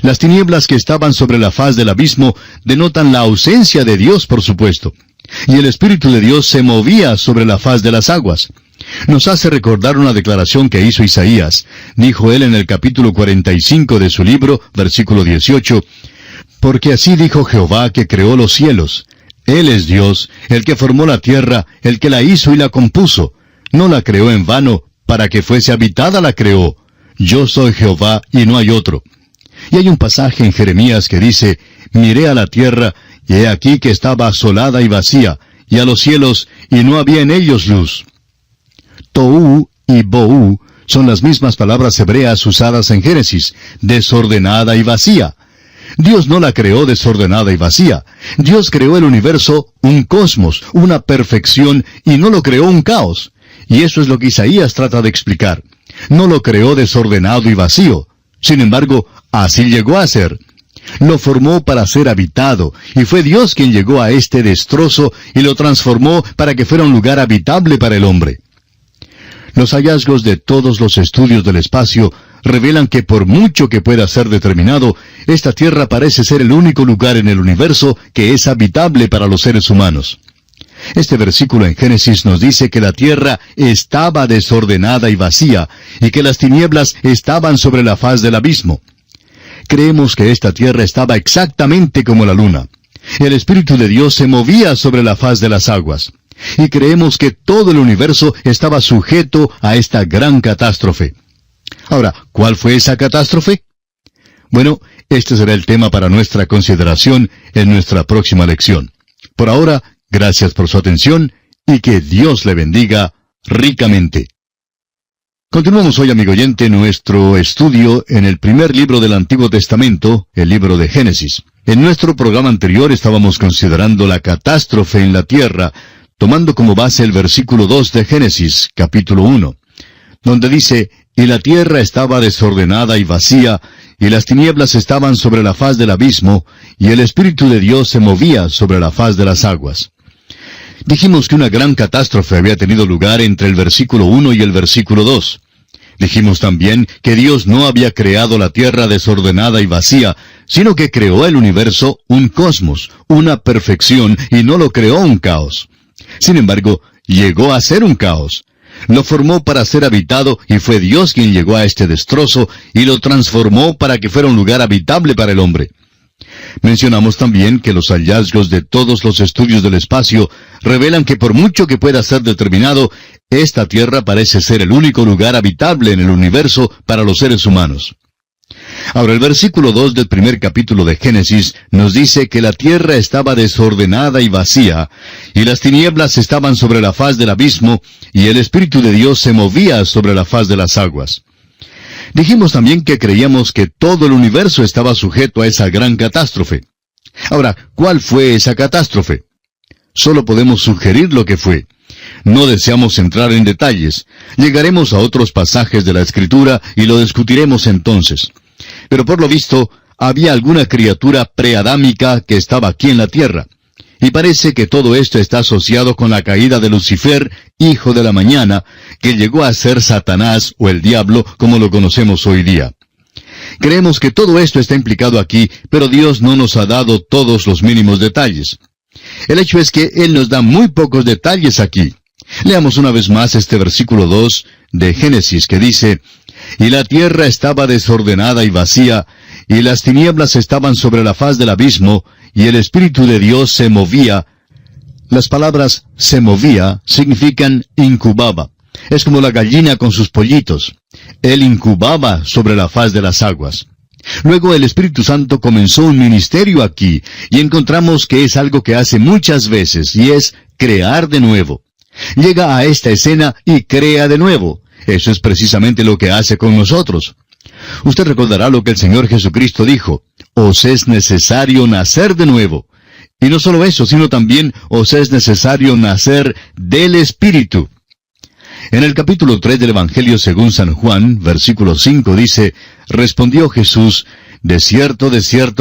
Las tinieblas que estaban sobre la faz del abismo denotan la ausencia de Dios, por supuesto. Y el Espíritu de Dios se movía sobre la faz de las aguas. Nos hace recordar una declaración que hizo Isaías. Dijo él en el capítulo 45 de su libro, versículo 18, «Porque así dijo Jehová que creó los cielos. Él es Dios, el que formó la tierra, el que la hizo y la compuso. No la creó en vano, para que fuese habitada la creó. Yo soy Jehová y no hay otro». Y hay un pasaje en Jeremías que dice, «Miré a la tierra, y he aquí que estaba asolada y vacía, y a los cielos, y no había en ellos luz». Tohu y Bohu son las mismas palabras hebreas usadas en Génesis, desordenada y vacía. Dios no la creó desordenada y vacía. Dios creó el universo, un cosmos, una perfección, y no lo creó un caos. Y eso es lo que Isaías trata de explicar. No lo creó desordenado y vacío. Sin embargo, así llegó a ser. Lo formó para ser habitado, y fue Dios quien llegó a este destrozo y lo transformó para que fuera un lugar habitable para el hombre. Los hallazgos de todos los estudios del espacio revelan que por mucho que pueda ser determinado, esta tierra parece ser el único lugar en el universo que es habitable para los seres humanos. Este versículo en Génesis nos dice que la tierra estaba desordenada y vacía, y que las tinieblas estaban sobre la faz del abismo. Creemos que esta tierra estaba exactamente como la luna. El Espíritu de Dios se movía sobre la faz de las aguas. Y creemos que todo el universo estaba sujeto a esta gran catástrofe. Ahora, ¿cuál fue esa catástrofe? Bueno, este será el tema para nuestra consideración en nuestra próxima lección. Por ahora, gracias por su atención y que Dios le bendiga ricamente. Continuamos hoy, amigo oyente, nuestro estudio en el primer libro del Antiguo Testamento, el libro de Génesis. En nuestro programa anterior estábamos considerando la catástrofe en la tierra, tomando como base el versículo 2 de Génesis, capítulo 1, donde dice, «Y la tierra estaba desordenada y vacía, y las tinieblas estaban sobre la faz del abismo, y el Espíritu de Dios se movía sobre la faz de las aguas». Dijimos que una gran catástrofe había tenido lugar entre el versículo 1 y el versículo 2. Dijimos también que Dios no había creado la tierra desordenada y vacía, sino que creó el universo, un cosmos, una perfección, y no lo creó un caos. Sin embargo, llegó a ser un caos. Lo formó para ser habitado, y fue Dios quien llegó a este destrozo, y lo transformó para que fuera un lugar habitable para el hombre. Mencionamos también que los hallazgos de todos los estudios del espacio revelan que por mucho que pueda ser determinado, esta tierra parece ser el único lugar habitable en el universo para los seres humanos. Ahora, el versículo 2 del primer capítulo de Génesis nos dice que la tierra estaba desordenada y vacía, y las tinieblas estaban sobre la faz del abismo, y el Espíritu de Dios se movía sobre la faz de las aguas. Dijimos también que creíamos que todo el universo estaba sujeto a esa gran catástrofe. Ahora, ¿cuál fue esa catástrofe? Solo podemos sugerir lo que fue. No deseamos entrar en detalles. Llegaremos a otros pasajes de la Escritura y lo discutiremos entonces. Pero por lo visto, había alguna criatura preadámica que estaba aquí en la tierra. Y parece que todo esto está asociado con la caída de Lucifer, hijo de la mañana, que llegó a ser Satanás o el diablo, como lo conocemos hoy día. Creemos que todo esto está implicado aquí, pero Dios no nos ha dado todos los mínimos detalles. El hecho es que Él nos da muy pocos detalles aquí. Leamos una vez más este versículo 2 de Génesis que dice: «Y la tierra estaba desordenada y vacía, y las tinieblas estaban sobre la faz del abismo, y el Espíritu de Dios se movía». Las palabras «se movía» significan incubaba. Es como la gallina con sus pollitos. Él incubaba sobre la faz de las aguas. Luego el Espíritu Santo comenzó un ministerio aquí, y encontramos que es algo que hace muchas veces, y es crear de nuevo. Llega a esta escena y crea de nuevo. Eso es precisamente lo que hace con nosotros. Usted recordará lo que el Señor Jesucristo dijo: «Os es necesario nacer de nuevo». Y no solo eso, sino también os es necesario nacer del Espíritu. En el capítulo 3 del Evangelio según San Juan, versículo 5 dice: «Respondió Jesús: de cierto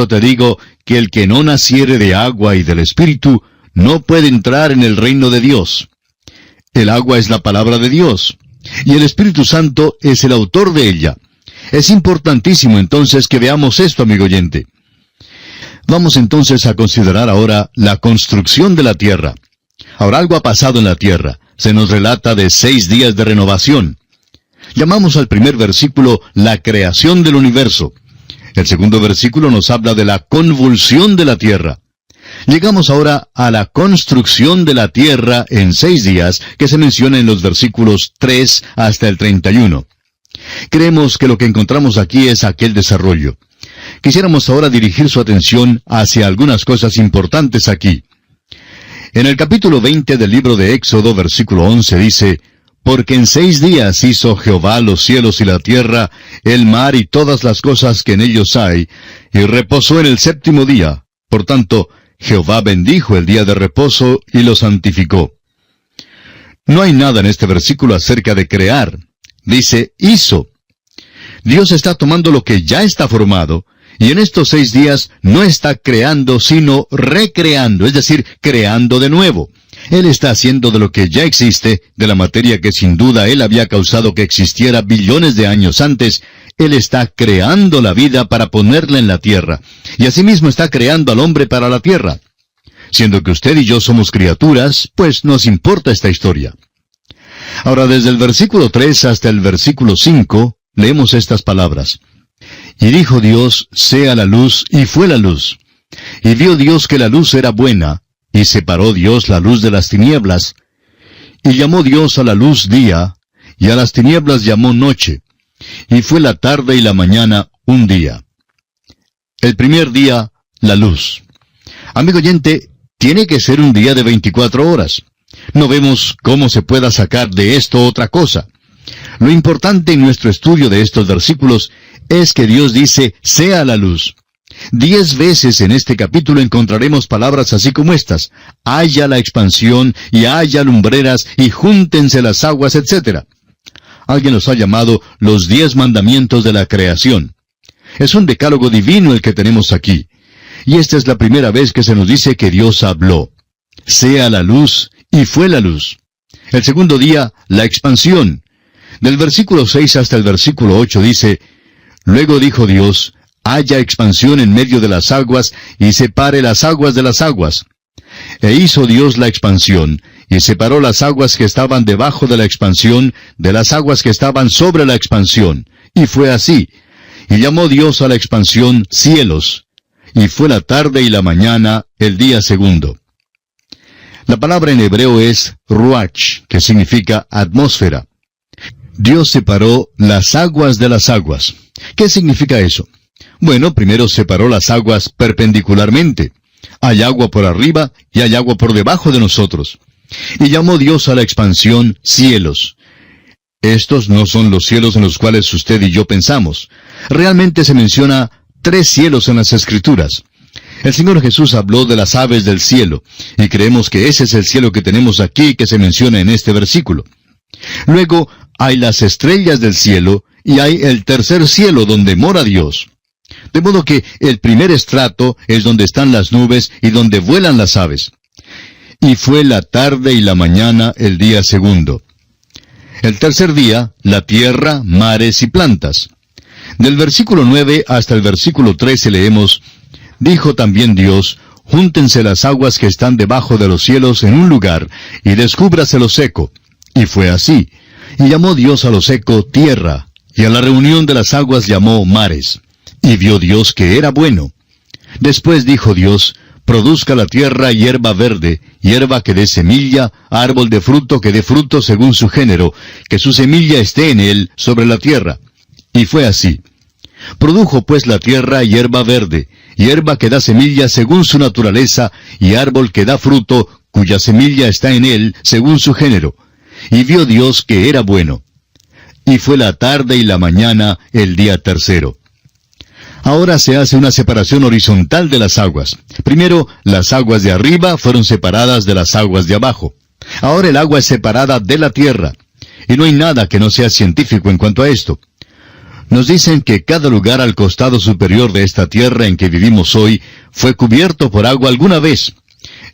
te digo, que el que no naciere de agua y del Espíritu, no puede entrar en el reino de Dios». El agua es la palabra de Dios, y el Espíritu Santo es el autor de ella. Es importantísimo entonces que veamos esto, amigo oyente. Vamos entonces a considerar ahora la construcción de la tierra. Ahora, algo ha pasado en la tierra. Se nos relata de 6 días de renovación. Llamamos al primer versículo la creación del universo. El segundo versículo nos habla de la convulsión de la tierra. Llegamos ahora a la construcción de la tierra en 6 días, que se menciona en los versículos 3 hasta el 31. Creemos que lo que encontramos aquí es aquel desarrollo. Quisiéramos ahora dirigir su atención hacia algunas cosas importantes aquí. En el capítulo 20 del libro de Éxodo, versículo 11, dice: «Porque en 6 días hizo Jehová los cielos y la tierra, el mar y todas las cosas que en ellos hay, y reposó en el 7º día. Por tanto, Jehová bendijo el día de reposo y lo santificó». No hay nada en este versículo acerca de crear. Dice hizo. Dios está tomando lo que ya está formado, y en estos 6 días no está creando, sino recreando, es decir, creando de nuevo. Él está haciendo de lo que ya existe, de la materia que sin duda Él había causado que existiera billones de años antes. Él está creando la vida para ponerla en la tierra, y asimismo está creando al hombre para la tierra. Siendo que usted y yo somos criaturas, pues nos importa esta historia. Ahora, desde el versículo 3 hasta el versículo 5, leemos estas palabras: «Y dijo Dios, sea la luz, y fue la luz. Y vio Dios que la luz era buena, y separó Dios la luz de las tinieblas. Y llamó Dios a la luz día, y a las tinieblas llamó noche. Y fue la tarde y la mañana un día». El primer día, la luz. Amigo oyente, tiene que ser un día de 24 horas. No vemos cómo se pueda sacar de esto otra cosa. Lo importante en nuestro estudio de estos versículos es que Dios dice, sea la luz. 10 veces en este capítulo encontraremos palabras así como estas: haya la expansión, y haya lumbreras, y júntense las aguas, etc. Alguien los ha llamado los 10 mandamientos de la creación. Es un decálogo divino el que tenemos aquí. Y esta es la primera vez que se nos dice que Dios habló. Sea la luz, y fue la luz. El segundo día, la expansión. Del versículo 6 hasta el versículo 8 dice: «Luego dijo Dios, haya expansión en medio de las aguas, y separe las aguas de las aguas. E hizo Dios la expansión, y separó las aguas que estaban debajo de la expansión, de las aguas que estaban sobre la expansión. Y fue así. Y llamó Dios a la expansión cielos. Y fue la tarde y la mañana, el día segundo». La palabra en hebreo es ruach, que significa atmósfera. Dios separó las aguas de las aguas. ¿Qué significa eso? Bueno, primero separó las aguas perpendicularmente. Hay agua por arriba y hay agua por debajo de nosotros. Y llamó Dios a la expansión cielos. Estos no son los cielos en los cuales usted y yo pensamos. Realmente se menciona 3 cielos en las Escrituras. El Señor Jesús habló de las aves del cielo, y creemos que ese es el cielo que tenemos aquí que se menciona en este versículo. Luego hay las estrellas del cielo, y hay el tercer cielo donde mora Dios. De modo que el primer estrato es donde están las nubes y donde vuelan las aves. Y fue la tarde y la mañana el día segundo. El tercer día, la tierra, mares y plantas. Del versículo 9 hasta el versículo 13 leemos: Dijo también Dios, júntense las aguas que están debajo de los cielos en un lugar, y descúbrase lo seco. Y fue así. Y llamó Dios a lo seco tierra, y a la reunión de las aguas llamó mares. Y vio Dios que era bueno. Después dijo Dios, produzca la tierra hierba verde, hierba que dé semilla, árbol de fruto que dé fruto según su género, que su semilla esté en él sobre la tierra. Y fue así. Produjo pues la tierra hierba verde, hierba que da semilla según su naturaleza, y árbol que da fruto, cuya semilla está en él según su género. Y vio Dios que era bueno. Y fue la tarde y la mañana el día tercero. Ahora se hace una separación horizontal de las aguas. Primero, las aguas de arriba fueron separadas de las aguas de abajo. Ahora el agua es separada de la tierra. Y no hay nada que no sea científico en cuanto a esto. Nos dicen que cada lugar al costado superior de esta tierra en que vivimos hoy fue cubierto por agua alguna vez.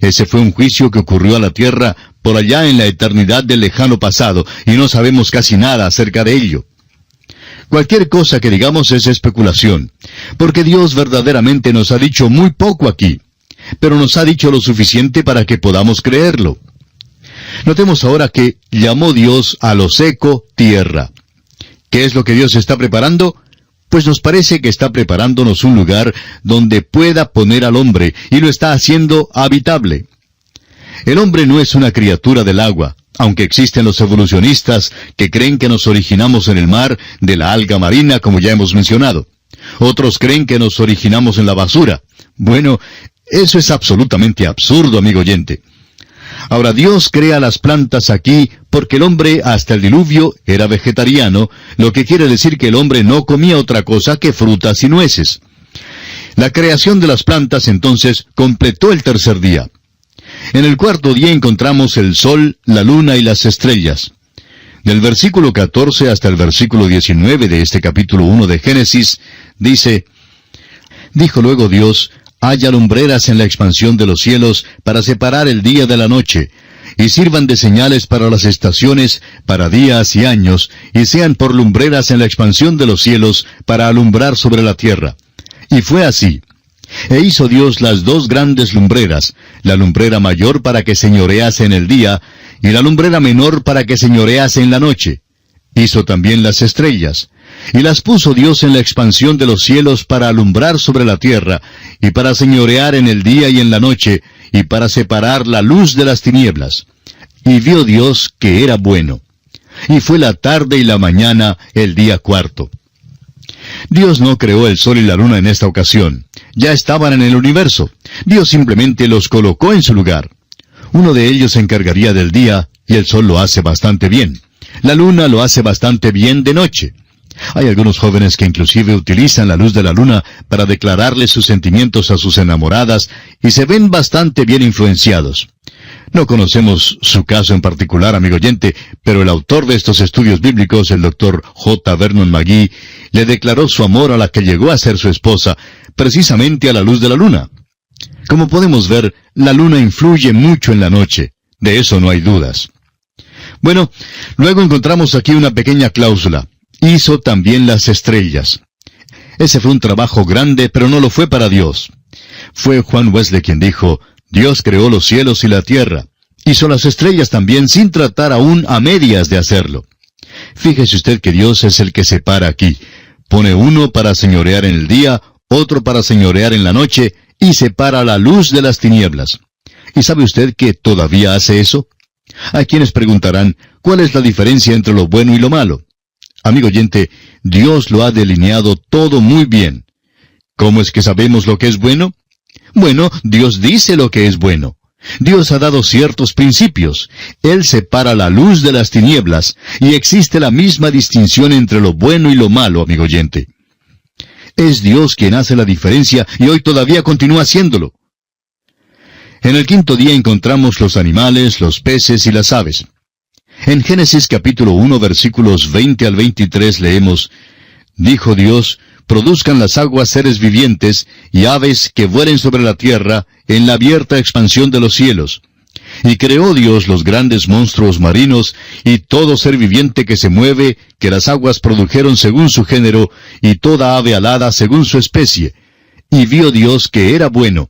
Ese fue un juicio que ocurrió a la tierra por allá en la eternidad del lejano pasado, y no sabemos casi nada acerca de ello. Cualquier cosa que digamos es especulación, porque Dios verdaderamente nos ha dicho muy poco aquí, pero nos ha dicho lo suficiente para que podamos creerlo. Notemos ahora que llamó Dios a lo seco tierra. ¿Qué es lo que Dios está preparando? Pues nos parece que está preparándonos un lugar donde pueda poner al hombre, y lo está haciendo habitable. El hombre no es una criatura del agua, aunque existen los evolucionistas que creen que nos originamos en el mar, de la alga marina, como ya hemos mencionado. Otros creen que nos originamos en la basura. Bueno, eso es absolutamente absurdo, amigo oyente. Ahora, Dios crea las plantas aquí porque el hombre hasta el diluvio era vegetariano, lo que quiere decir que el hombre no comía otra cosa que frutas y nueces. La creación de las plantas entonces completó el tercer día. En el cuarto día encontramos el sol, la luna y las estrellas. Del versículo 14 hasta el versículo 19 de este capítulo 1 de Génesis, dice: Dijo luego Dios, haya lumbreras en la expansión de los cielos para separar el día de la noche, y sirvan de señales para las estaciones, para días y años, y sean por lumbreras en la expansión de los cielos para alumbrar sobre la tierra. Y fue así. E hizo Dios las 2 grandes lumbreras, la lumbrera mayor para que señorease en el día, y la lumbrera menor para que señorease en la noche. Hizo también las estrellas, y las puso Dios en la expansión de los cielos para alumbrar sobre la tierra, y para señorear en el día y en la noche, y para separar la luz de las tinieblas. Y vio Dios que era bueno. Y fue la tarde y la mañana el día cuarto. Dios no creó el sol y la luna en esta ocasión. Ya estaban en el universo. Dios simplemente los colocó en su lugar. Uno de ellos se encargaría del día, y el sol lo hace bastante bien. La luna lo hace bastante bien de noche. Hay algunos jóvenes que inclusive utilizan la luz de la luna para declararle sus sentimientos a sus enamoradas, y se ven bastante bien influenciados. No conocemos su caso en particular, amigo oyente, pero el autor de estos estudios bíblicos, el Dr. J. Vernon McGee, le declaró su amor a la que llegó a ser su esposa, precisamente a la luz de la luna. Como podemos ver, la luna influye mucho en la noche. De eso no hay dudas. Bueno, luego encontramos aquí una pequeña cláusula. Hizo también las estrellas. Ese fue un trabajo grande, pero no lo fue para Dios. Fue Juan Wesley quien dijo: Dios creó los cielos y la tierra. Hizo las estrellas también sin tratar aún a medias de hacerlo. Fíjese usted que Dios es el que separa aquí. Pone uno para señorear en el día, otro para señorear en la noche, y separa la luz de las tinieblas. ¿Y sabe usted que todavía hace eso? Hay quienes preguntarán, ¿cuál es la diferencia entre lo bueno y lo malo? Amigo oyente, Dios lo ha delineado todo muy bien. ¿Cómo es que sabemos lo que es bueno? Bueno, Dios dice lo que es bueno. Dios ha dado ciertos principios. Él separa la luz de las tinieblas, y existe la misma distinción entre lo bueno y lo malo, amigo oyente. Es Dios quien hace la diferencia, y hoy todavía continúa haciéndolo. En el quinto día encontramos los animales, los peces y las aves. En Génesis capítulo 1, versículos 20 al 23 leemos: Dijo Dios, produzcan las aguas seres vivientes, y aves que vuelen sobre la tierra, en la abierta expansión de los cielos. Y creó Dios los grandes monstruos marinos, y todo ser viviente que se mueve, que las aguas produjeron según su género, y toda ave alada según su especie. Y vio Dios que era bueno.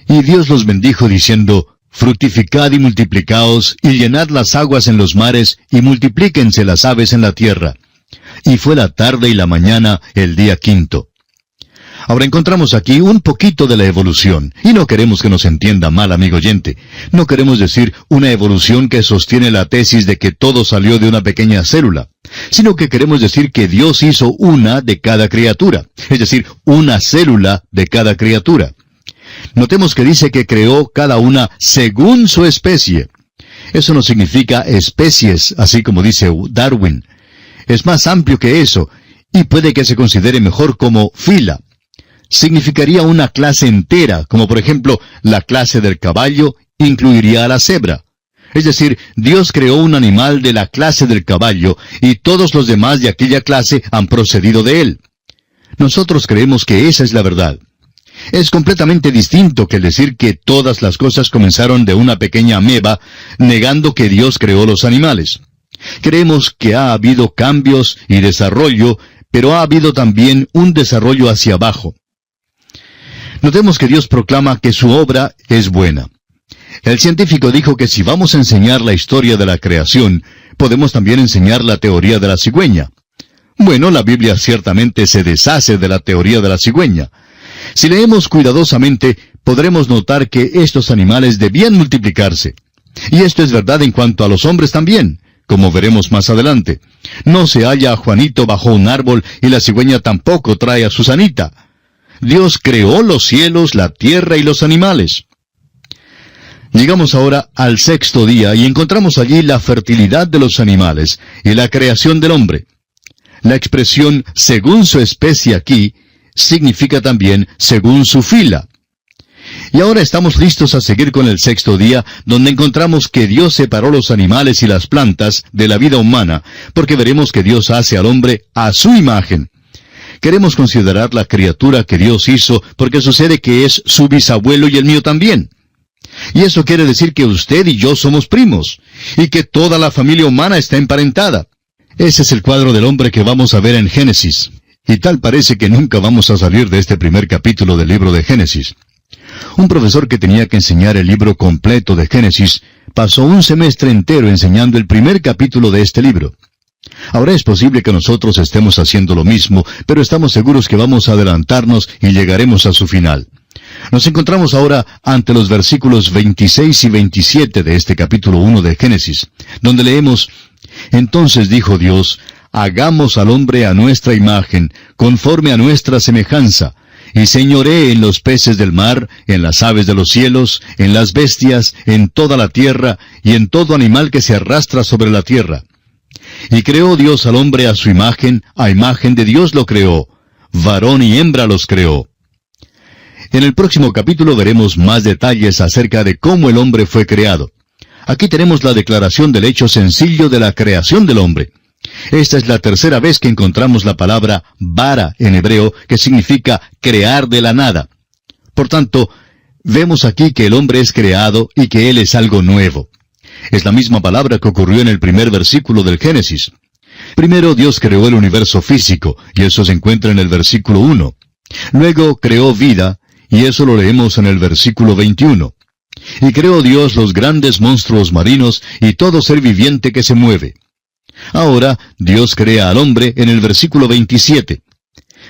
Y Dios los bendijo diciendo: Fructificad y multiplicaos, y llenad las aguas en los mares, y multiplíquense las aves en la tierra. Y fue la tarde y la mañana el día quinto. Ahora encontramos aquí un poquito de la evolución, y no queremos que nos entienda mal, amigo oyente. No queremos decir una evolución que sostiene la tesis de que todo salió de una pequeña célula, sino que queremos decir que Dios hizo una de cada criatura, es decir, una célula de cada criatura. Notemos que dice que creó cada una según su especie. Eso no significa especies, así como dice Darwin. Es más amplio que eso, y puede que se considere mejor como fila. Significaría una clase entera, como por ejemplo la clase del caballo incluiría a la cebra. Es decir, Dios creó un animal de la clase del caballo, y todos los demás de aquella clase han procedido de él. Nosotros creemos que esa es la verdad. Es completamente distinto que el decir que todas las cosas comenzaron de una pequeña ameba, negando que Dios creó los animales. Creemos que ha habido cambios y desarrollo, pero ha habido también un desarrollo hacia abajo. Notemos que Dios proclama que su obra es buena. El científico dijo que si vamos a enseñar la historia de la creación, podemos también enseñar la teoría de la cigüeña. Bueno, la Biblia ciertamente se deshace de la teoría de la cigüeña. Si leemos cuidadosamente, podremos notar que estos animales debían multiplicarse. Y esto es verdad en cuanto a los hombres también, como veremos más adelante. No se halla a Juanito bajo un árbol, y la cigüeña tampoco trae a Susanita. Dios creó los cielos, la tierra y los animales. Llegamos ahora al sexto día y encontramos allí la fertilidad de los animales y la creación del hombre. La expresión según su especie aquí significa también según su fila. Y ahora estamos listos a seguir con el sexto día, donde encontramos que Dios separó los animales y las plantas de la vida humana, porque veremos que Dios hace al hombre a su imagen. Queremos considerar la criatura que Dios hizo, porque sucede que es su bisabuelo y el mío también. Y eso quiere decir que usted y yo somos primos, y que toda la familia humana está emparentada. Ese es el cuadro del hombre que vamos a ver en Génesis. Y tal parece que nunca vamos a salir de este primer capítulo del libro de Génesis. Un profesor que tenía que enseñar el libro completo de Génesis pasó un semestre entero enseñando el primer capítulo de este libro. Ahora es posible que nosotros estemos haciendo lo mismo, pero estamos seguros que vamos a adelantarnos y llegaremos a su final. Nos encontramos ahora ante los versículos 26 y 27 de este capítulo 1 de Génesis, donde leemos: Entonces dijo Dios: Hagamos al hombre a nuestra imagen, conforme a nuestra semejanza, y señoree en los peces del mar, en las aves de los cielos, en las bestias, en toda la tierra, y en todo animal que se arrastra sobre la tierra. Y creó Dios al hombre a su imagen, a imagen de Dios lo creó, varón y hembra los creó. En el próximo capítulo veremos más detalles acerca de cómo el hombre fue creado. Aquí tenemos la declaración del hecho sencillo de la creación del hombre. Esta es la tercera vez que encontramos la palabra bara en hebreo, que significa crear de la nada. Por tanto, vemos aquí que el hombre es creado y que él es algo nuevo. Es la misma palabra que ocurrió en el primer versículo del Génesis. Primero Dios creó el universo físico, y eso se encuentra en el versículo 1. Luego creó vida, y eso lo leemos en el versículo 21. Y creó Dios los grandes monstruos marinos y todo ser viviente que se mueve. Ahora Dios crea al hombre en el versículo 27.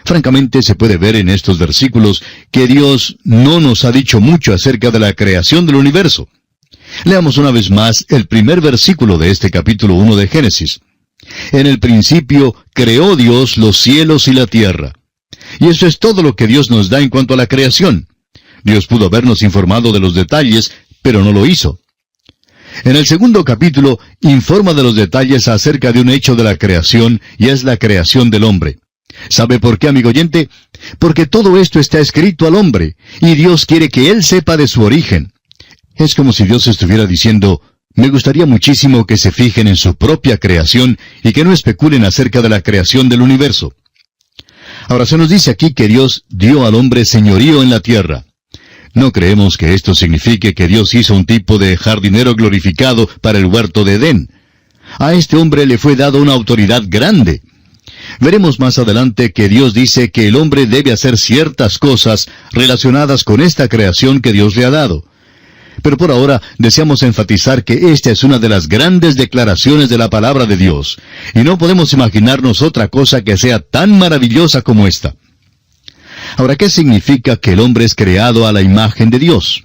Francamente se puede ver en estos versículos que Dios no nos ha dicho mucho acerca de la creación del universo. Leamos una vez más el primer versículo de este capítulo 1 de Génesis. En el principio creó Dios los cielos y la tierra. Y eso es todo lo que Dios nos da en cuanto a la creación. Dios pudo habernos informado de los detalles, pero no lo hizo. En el segundo capítulo, informa de los detalles acerca de un hecho de la creación, y es la creación del hombre. ¿Sabe por qué, amigo oyente? Porque todo esto está escrito al hombre, y Dios quiere que él sepa de su origen. Es como si Dios estuviera diciendo, me gustaría muchísimo que se fijen en su propia creación y que no especulen acerca de la creación del universo. Ahora se nos dice aquí que Dios dio al hombre señorío en la tierra. No creemos que esto signifique que Dios hizo un tipo de jardinero glorificado para el huerto de Edén. A este hombre le fue dado una autoridad grande. Veremos más adelante que Dios dice que el hombre debe hacer ciertas cosas relacionadas con esta creación que Dios le ha dado. Pero por ahora deseamos enfatizar que esta es una de las grandes declaraciones de la palabra de Dios, y no podemos imaginarnos otra cosa que sea tan maravillosa como esta. Ahora, ¿qué significa que el hombre es creado a la imagen de Dios?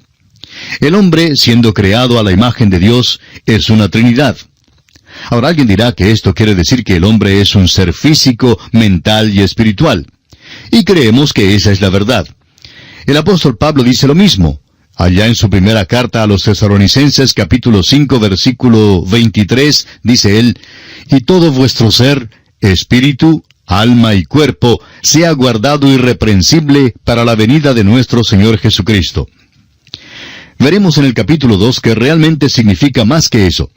El hombre, siendo creado a la imagen de Dios, es una Trinidad. Ahora alguien dirá que esto quiere decir que el hombre es un ser físico, mental y espiritual. Y creemos que esa es la verdad. El apóstol Pablo dice lo mismo. Allá en su primera carta a los Tesalonicenses, capítulo 5, versículo 23, dice él, y todo vuestro ser, espíritu, alma y cuerpo, sea guardado irreprensible para la venida de nuestro Señor Jesucristo. Veremos en el capítulo 2 que realmente significa más que eso.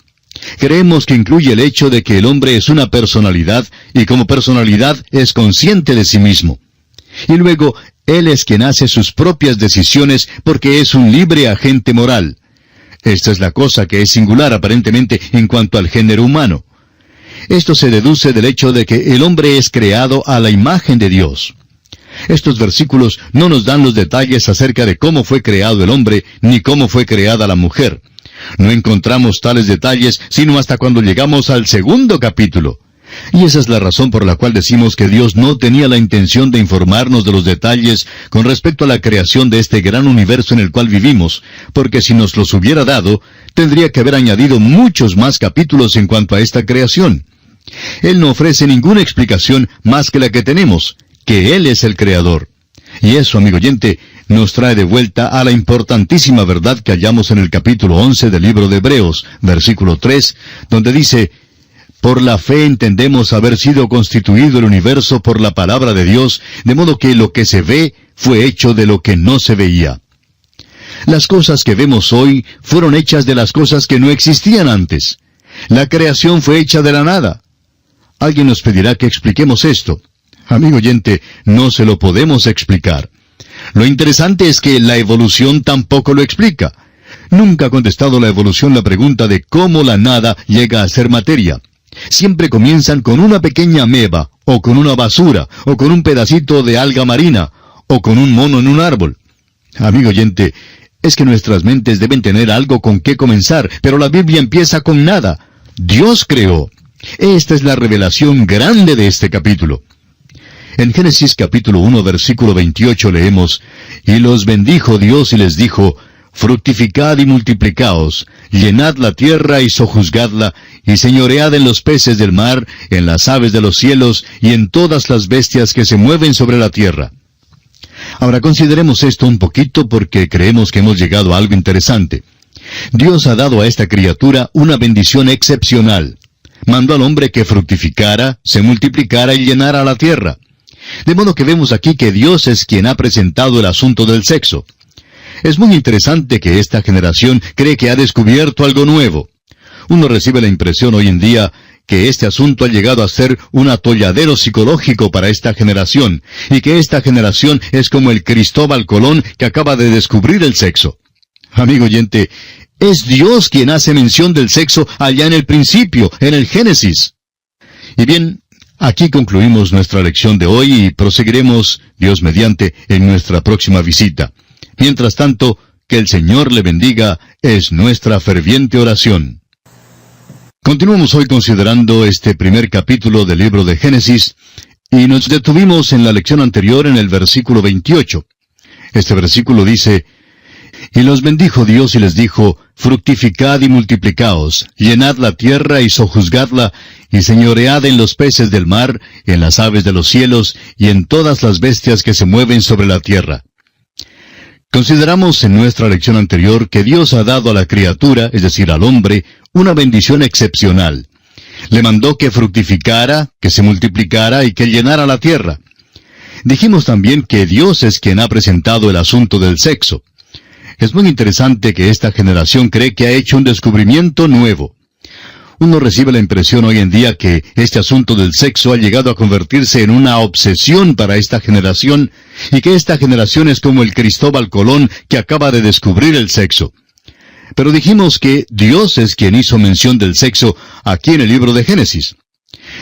Creemos que incluye el hecho de que el hombre es una personalidad, y como personalidad es consciente de sí mismo. Y luego, él es quien hace sus propias decisiones porque es un libre agente moral. Esta es la cosa que es singular aparentemente en cuanto al género humano. Esto se deduce del hecho de que el hombre es creado a la imagen de Dios. Estos versículos no nos dan los detalles acerca de cómo fue creado el hombre, ni cómo fue creada la mujer. No encontramos tales detalles sino hasta cuando llegamos al segundo capítulo. Y esa es la razón por la cual decimos que Dios no tenía la intención de informarnos de los detalles con respecto a la creación de este gran universo en el cual vivimos, porque si nos los hubiera dado, tendría que haber añadido muchos más capítulos en cuanto a esta creación. Él no ofrece ninguna explicación más que la que tenemos, que Él es el Creador. Y eso, amigo oyente, nos trae de vuelta a la importantísima verdad que hallamos en el capítulo 11 del libro de Hebreos, versículo 3, donde dice, por la fe entendemos haber sido constituido el universo por la palabra de Dios, de modo que lo que se ve fue hecho de lo que no se veía. Las cosas que vemos hoy fueron hechas de las cosas que no existían antes. La creación fue hecha de la nada. Alguien nos pedirá que expliquemos esto. Amigo oyente, no se lo podemos explicar. Lo interesante es que la evolución tampoco lo explica. Nunca ha contestado la evolución la pregunta de cómo la nada llega a ser materia. Siempre comienzan con una pequeña ameba, o con una basura, o con un pedacito de alga marina, o con un mono en un árbol. Amigo oyente, es que nuestras mentes deben tener algo con qué comenzar, pero la Biblia empieza con nada. Dios creó. Esta es la revelación grande de este capítulo. En Génesis capítulo 1, versículo 28 leemos, y los bendijo Dios y les dijo, fructificad y multiplicaos, llenad la tierra y sojuzgadla, y señoread en los peces del mar, en las aves de los cielos, y en todas las bestias que se mueven sobre la tierra. Ahora consideremos esto un poquito porque creemos que hemos llegado a algo interesante. Dios ha dado a esta criatura una bendición excepcional. Mandó al hombre que fructificara, se multiplicara y llenara la tierra. De modo que vemos aquí que Dios es quien ha presentado el asunto del sexo. Es muy interesante que esta generación cree que ha descubierto algo nuevo. Uno recibe la impresión hoy en día que este asunto ha llegado a ser un atolladero psicológico para esta generación, y que esta generación es como el Cristóbal Colón que acaba de descubrir el sexo. Amigo oyente, es Dios quien hace mención del sexo allá en el principio, en el Génesis. Y bien, aquí concluimos nuestra lección de hoy y proseguiremos, Dios mediante, en nuestra próxima visita. Mientras tanto, que el Señor le bendiga, es nuestra ferviente oración. Continuamos hoy considerando este primer capítulo del libro de Génesis, y nos detuvimos en la lección anterior en el versículo 28. Este versículo dice, Y los bendijo Dios y les dijo, fructificad y multiplicaos, llenad la tierra y sojuzgadla, y señoread en los peces del mar, en las aves de los cielos, y en todas las bestias que se mueven sobre la tierra. Consideramos en nuestra lección anterior que Dios ha dado a la criatura, es decir, al hombre, una bendición excepcional. Le mandó que fructificara, que se multiplicara y que llenara la tierra. Dijimos también que Dios es quien ha presentado el asunto del sexo. Es muy interesante que esta generación cree que ha hecho un descubrimiento nuevo. Uno recibe la impresión hoy en día que este asunto del sexo ha llegado a convertirse en una obsesión para esta generación, y que esta generación es como el Cristóbal Colón que acaba de descubrir el sexo. Pero dijimos que Dios es quien hizo mención del sexo aquí en el libro de Génesis.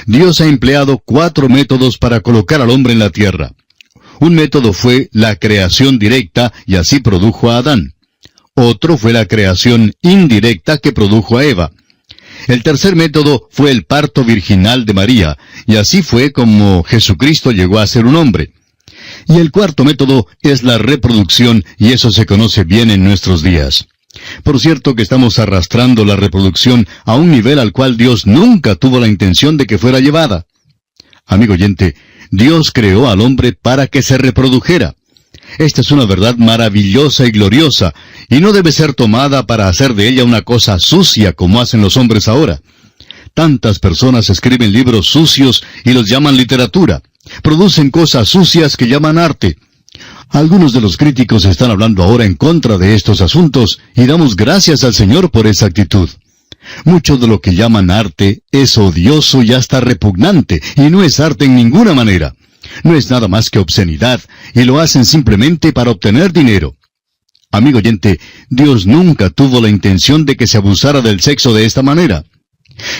Dios ha empleado 4 métodos para colocar al hombre en la tierra. Un método fue la creación directa, y así produjo a Adán. Otro fue la creación indirecta que produjo a Eva. El tercer método fue el parto virginal de María, y así fue como Jesucristo llegó a ser un hombre. Y el cuarto método es la reproducción, y eso se conoce bien en nuestros días. Por cierto que estamos arrastrando la reproducción a un nivel al cual Dios nunca tuvo la intención de que fuera llevada. Amigo oyente, Dios creó al hombre para que se reprodujera. Esta es una verdad maravillosa y gloriosa, y no debe ser tomada para hacer de ella una cosa sucia como hacen los hombres ahora. Tantas personas escriben libros sucios y los llaman literatura. Producen cosas sucias que llaman arte. Algunos de los críticos están hablando ahora en contra de estos asuntos, y damos gracias al Señor por esa actitud. Mucho de lo que llaman arte es odioso y hasta repugnante, y no es arte en ninguna manera. No es nada más que obscenidad, y lo hacen simplemente para obtener dinero. Amigo oyente, Dios nunca tuvo la intención de que se abusara del sexo de esta manera.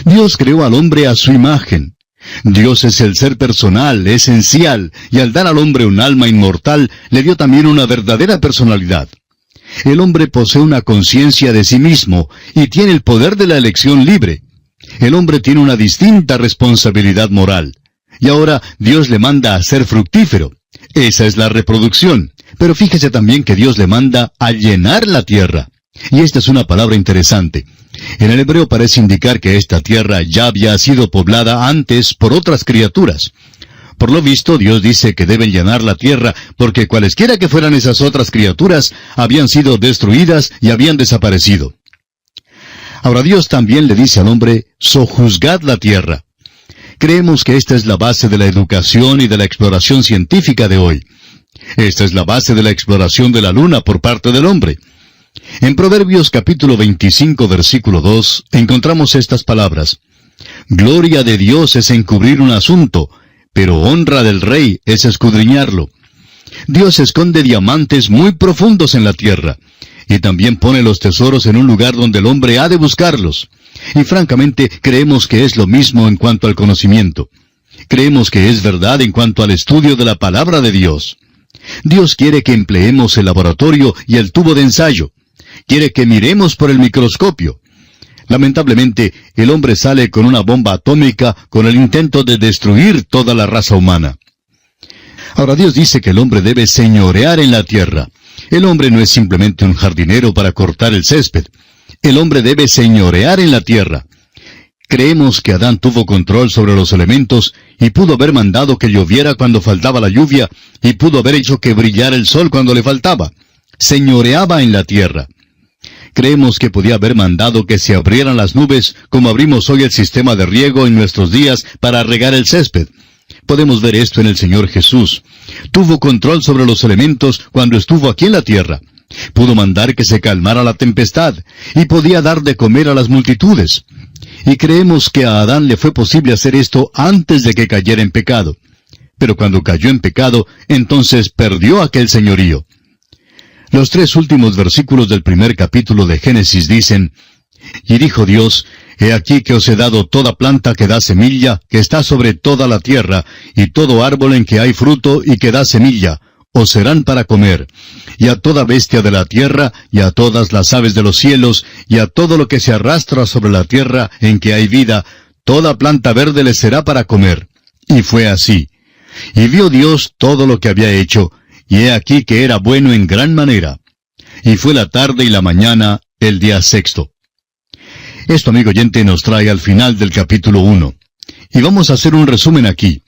Dios creó al hombre a su imagen. Dios es el ser personal, esencial, y al dar al hombre un alma inmortal, le dio también una verdadera personalidad. El hombre posee una conciencia de sí mismo, y tiene el poder de la elección libre. El hombre tiene una distinta responsabilidad moral. Y ahora Dios le manda a ser fructífero. Esa es la reproducción. Pero fíjese también que Dios le manda a llenar la tierra. Y esta es una palabra interesante. En el hebreo parece indicar que esta tierra ya había sido poblada antes por otras criaturas. Por lo visto, Dios dice que deben llenar la tierra, porque cualesquiera que fueran esas otras criaturas, habían sido destruidas y habían desaparecido. Ahora Dios también le dice al hombre, sojuzgad la tierra. Creemos que esta es la base de la educación y de la exploración científica de hoy. Esta es la base de la exploración de la luna por parte del hombre. En Proverbios capítulo 25, versículo 2, encontramos estas palabras. Gloria de Dios es encubrir un asunto, pero honra del rey es escudriñarlo. Dios esconde diamantes muy profundos en la tierra, y también pone los tesoros en un lugar donde el hombre ha de buscarlos. Y francamente creemos que es lo mismo en cuanto al conocimiento. Creemos que es verdad en cuanto al estudio de la palabra de Dios. Dios quiere que empleemos el laboratorio y el tubo de ensayo. Quiere que miremos por el microscopio. Lamentablemente, el hombre sale con una bomba atómica con el intento de destruir toda la raza humana. Ahora Dios dice que el hombre debe señorear en la tierra. El hombre no es simplemente un jardinero para cortar el césped. El hombre debe señorear en la tierra. Creemos que Adán tuvo control sobre los elementos y pudo haber mandado que lloviera cuando faltaba la lluvia y pudo haber hecho que brillara el sol cuando le faltaba. Señoreaba en la tierra. Creemos que podía haber mandado que se abrieran las nubes como abrimos hoy el sistema de riego en nuestros días para regar el césped. Podemos ver esto en el Señor Jesús. Tuvo control sobre los elementos cuando estuvo aquí en la tierra. Pudo mandar que se calmara la tempestad, y podía dar de comer a las multitudes. Y creemos que a Adán le fue posible hacer esto antes de que cayera en pecado. Pero cuando cayó en pecado, entonces perdió aquel señorío. Los 3 últimos versículos del primer capítulo de Génesis dicen, Y dijo Dios, He aquí que os he dado toda planta que da semilla, que está sobre toda la tierra, y todo árbol en que hay fruto y que da semilla, os serán para comer, y a toda bestia de la tierra, y a todas las aves de los cielos, y a todo lo que se arrastra sobre la tierra en que hay vida, toda planta verde les será para comer. Y fue así. Y vio Dios todo lo que había hecho, y he aquí que era bueno en gran manera. y fue la tarde y la mañana el día sexto. Esto, amigo oyente, nos trae al final del capítulo 1. Y vamos a hacer un resumen aquí.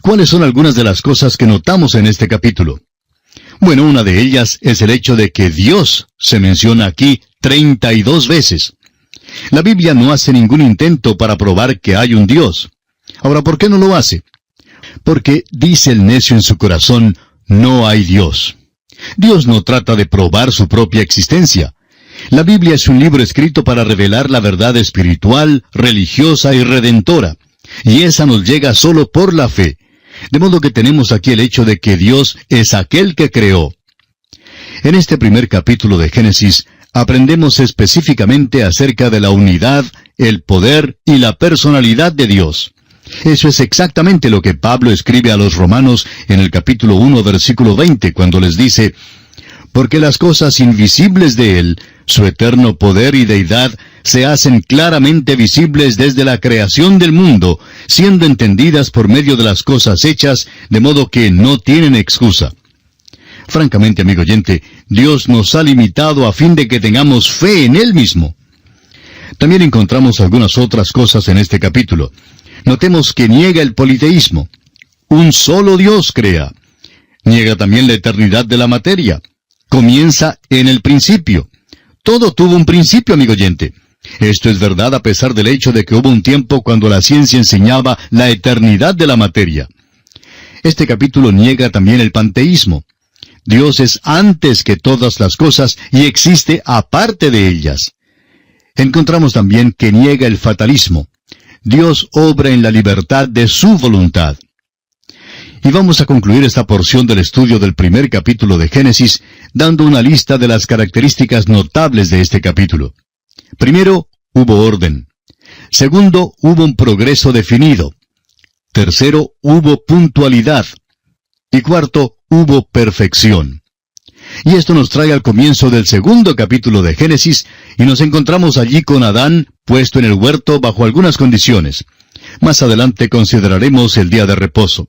¿Cuáles son algunas de las cosas que notamos en este capítulo? Bueno, una de ellas es el hecho de que Dios se menciona aquí 32 veces. La Biblia no hace ningún intento para probar que hay un Dios. Ahora, ¿por qué no lo hace? Porque dice el necio en su corazón, no hay Dios. Dios no trata de probar su propia existencia. La Biblia es un libro escrito para revelar la verdad espiritual, religiosa y redentora. Y esa nos llega solo por la fe. De modo que tenemos aquí el hecho de que Dios es aquel que creó. En este primer capítulo de Génesis, aprendemos específicamente acerca de la unidad, el poder y la personalidad de Dios. Eso es exactamente lo que Pablo escribe a los romanos en el capítulo 1, versículo 20, cuando les dice, «Porque las cosas invisibles de Él, su eterno poder y deidad, se hacen claramente visibles desde la creación del mundo, siendo entendidas por medio de las cosas hechas, de modo que no tienen excusa». Francamente, amigo oyente, Dios nos ha limitado a fin de que tengamos fe en Él mismo. También encontramos algunas otras cosas en este capítulo. Notemos que niega el politeísmo. Un solo Dios crea. Niega también la eternidad de la materia. Comienza en el principio. Todo tuvo un principio, amigo oyente. Esto es verdad a pesar del hecho de que hubo un tiempo cuando la ciencia enseñaba la eternidad de la materia. Este capítulo niega también el panteísmo. Dios es antes que todas las cosas y existe aparte de ellas. Encontramos también que niega el fatalismo. Dios obra en la libertad de su voluntad. Y vamos a concluir esta porción del estudio del primer capítulo de Génesis, dando una lista de las características notables de este capítulo. Primero, hubo orden. Segundo, hubo un progreso definido. Tercero, hubo puntualidad. Y cuarto, hubo perfección. Y esto nos trae al comienzo del segundo capítulo de Génesis, y nos encontramos allí con Adán, puesto en el huerto bajo algunas condiciones. Más adelante consideraremos el día de reposo.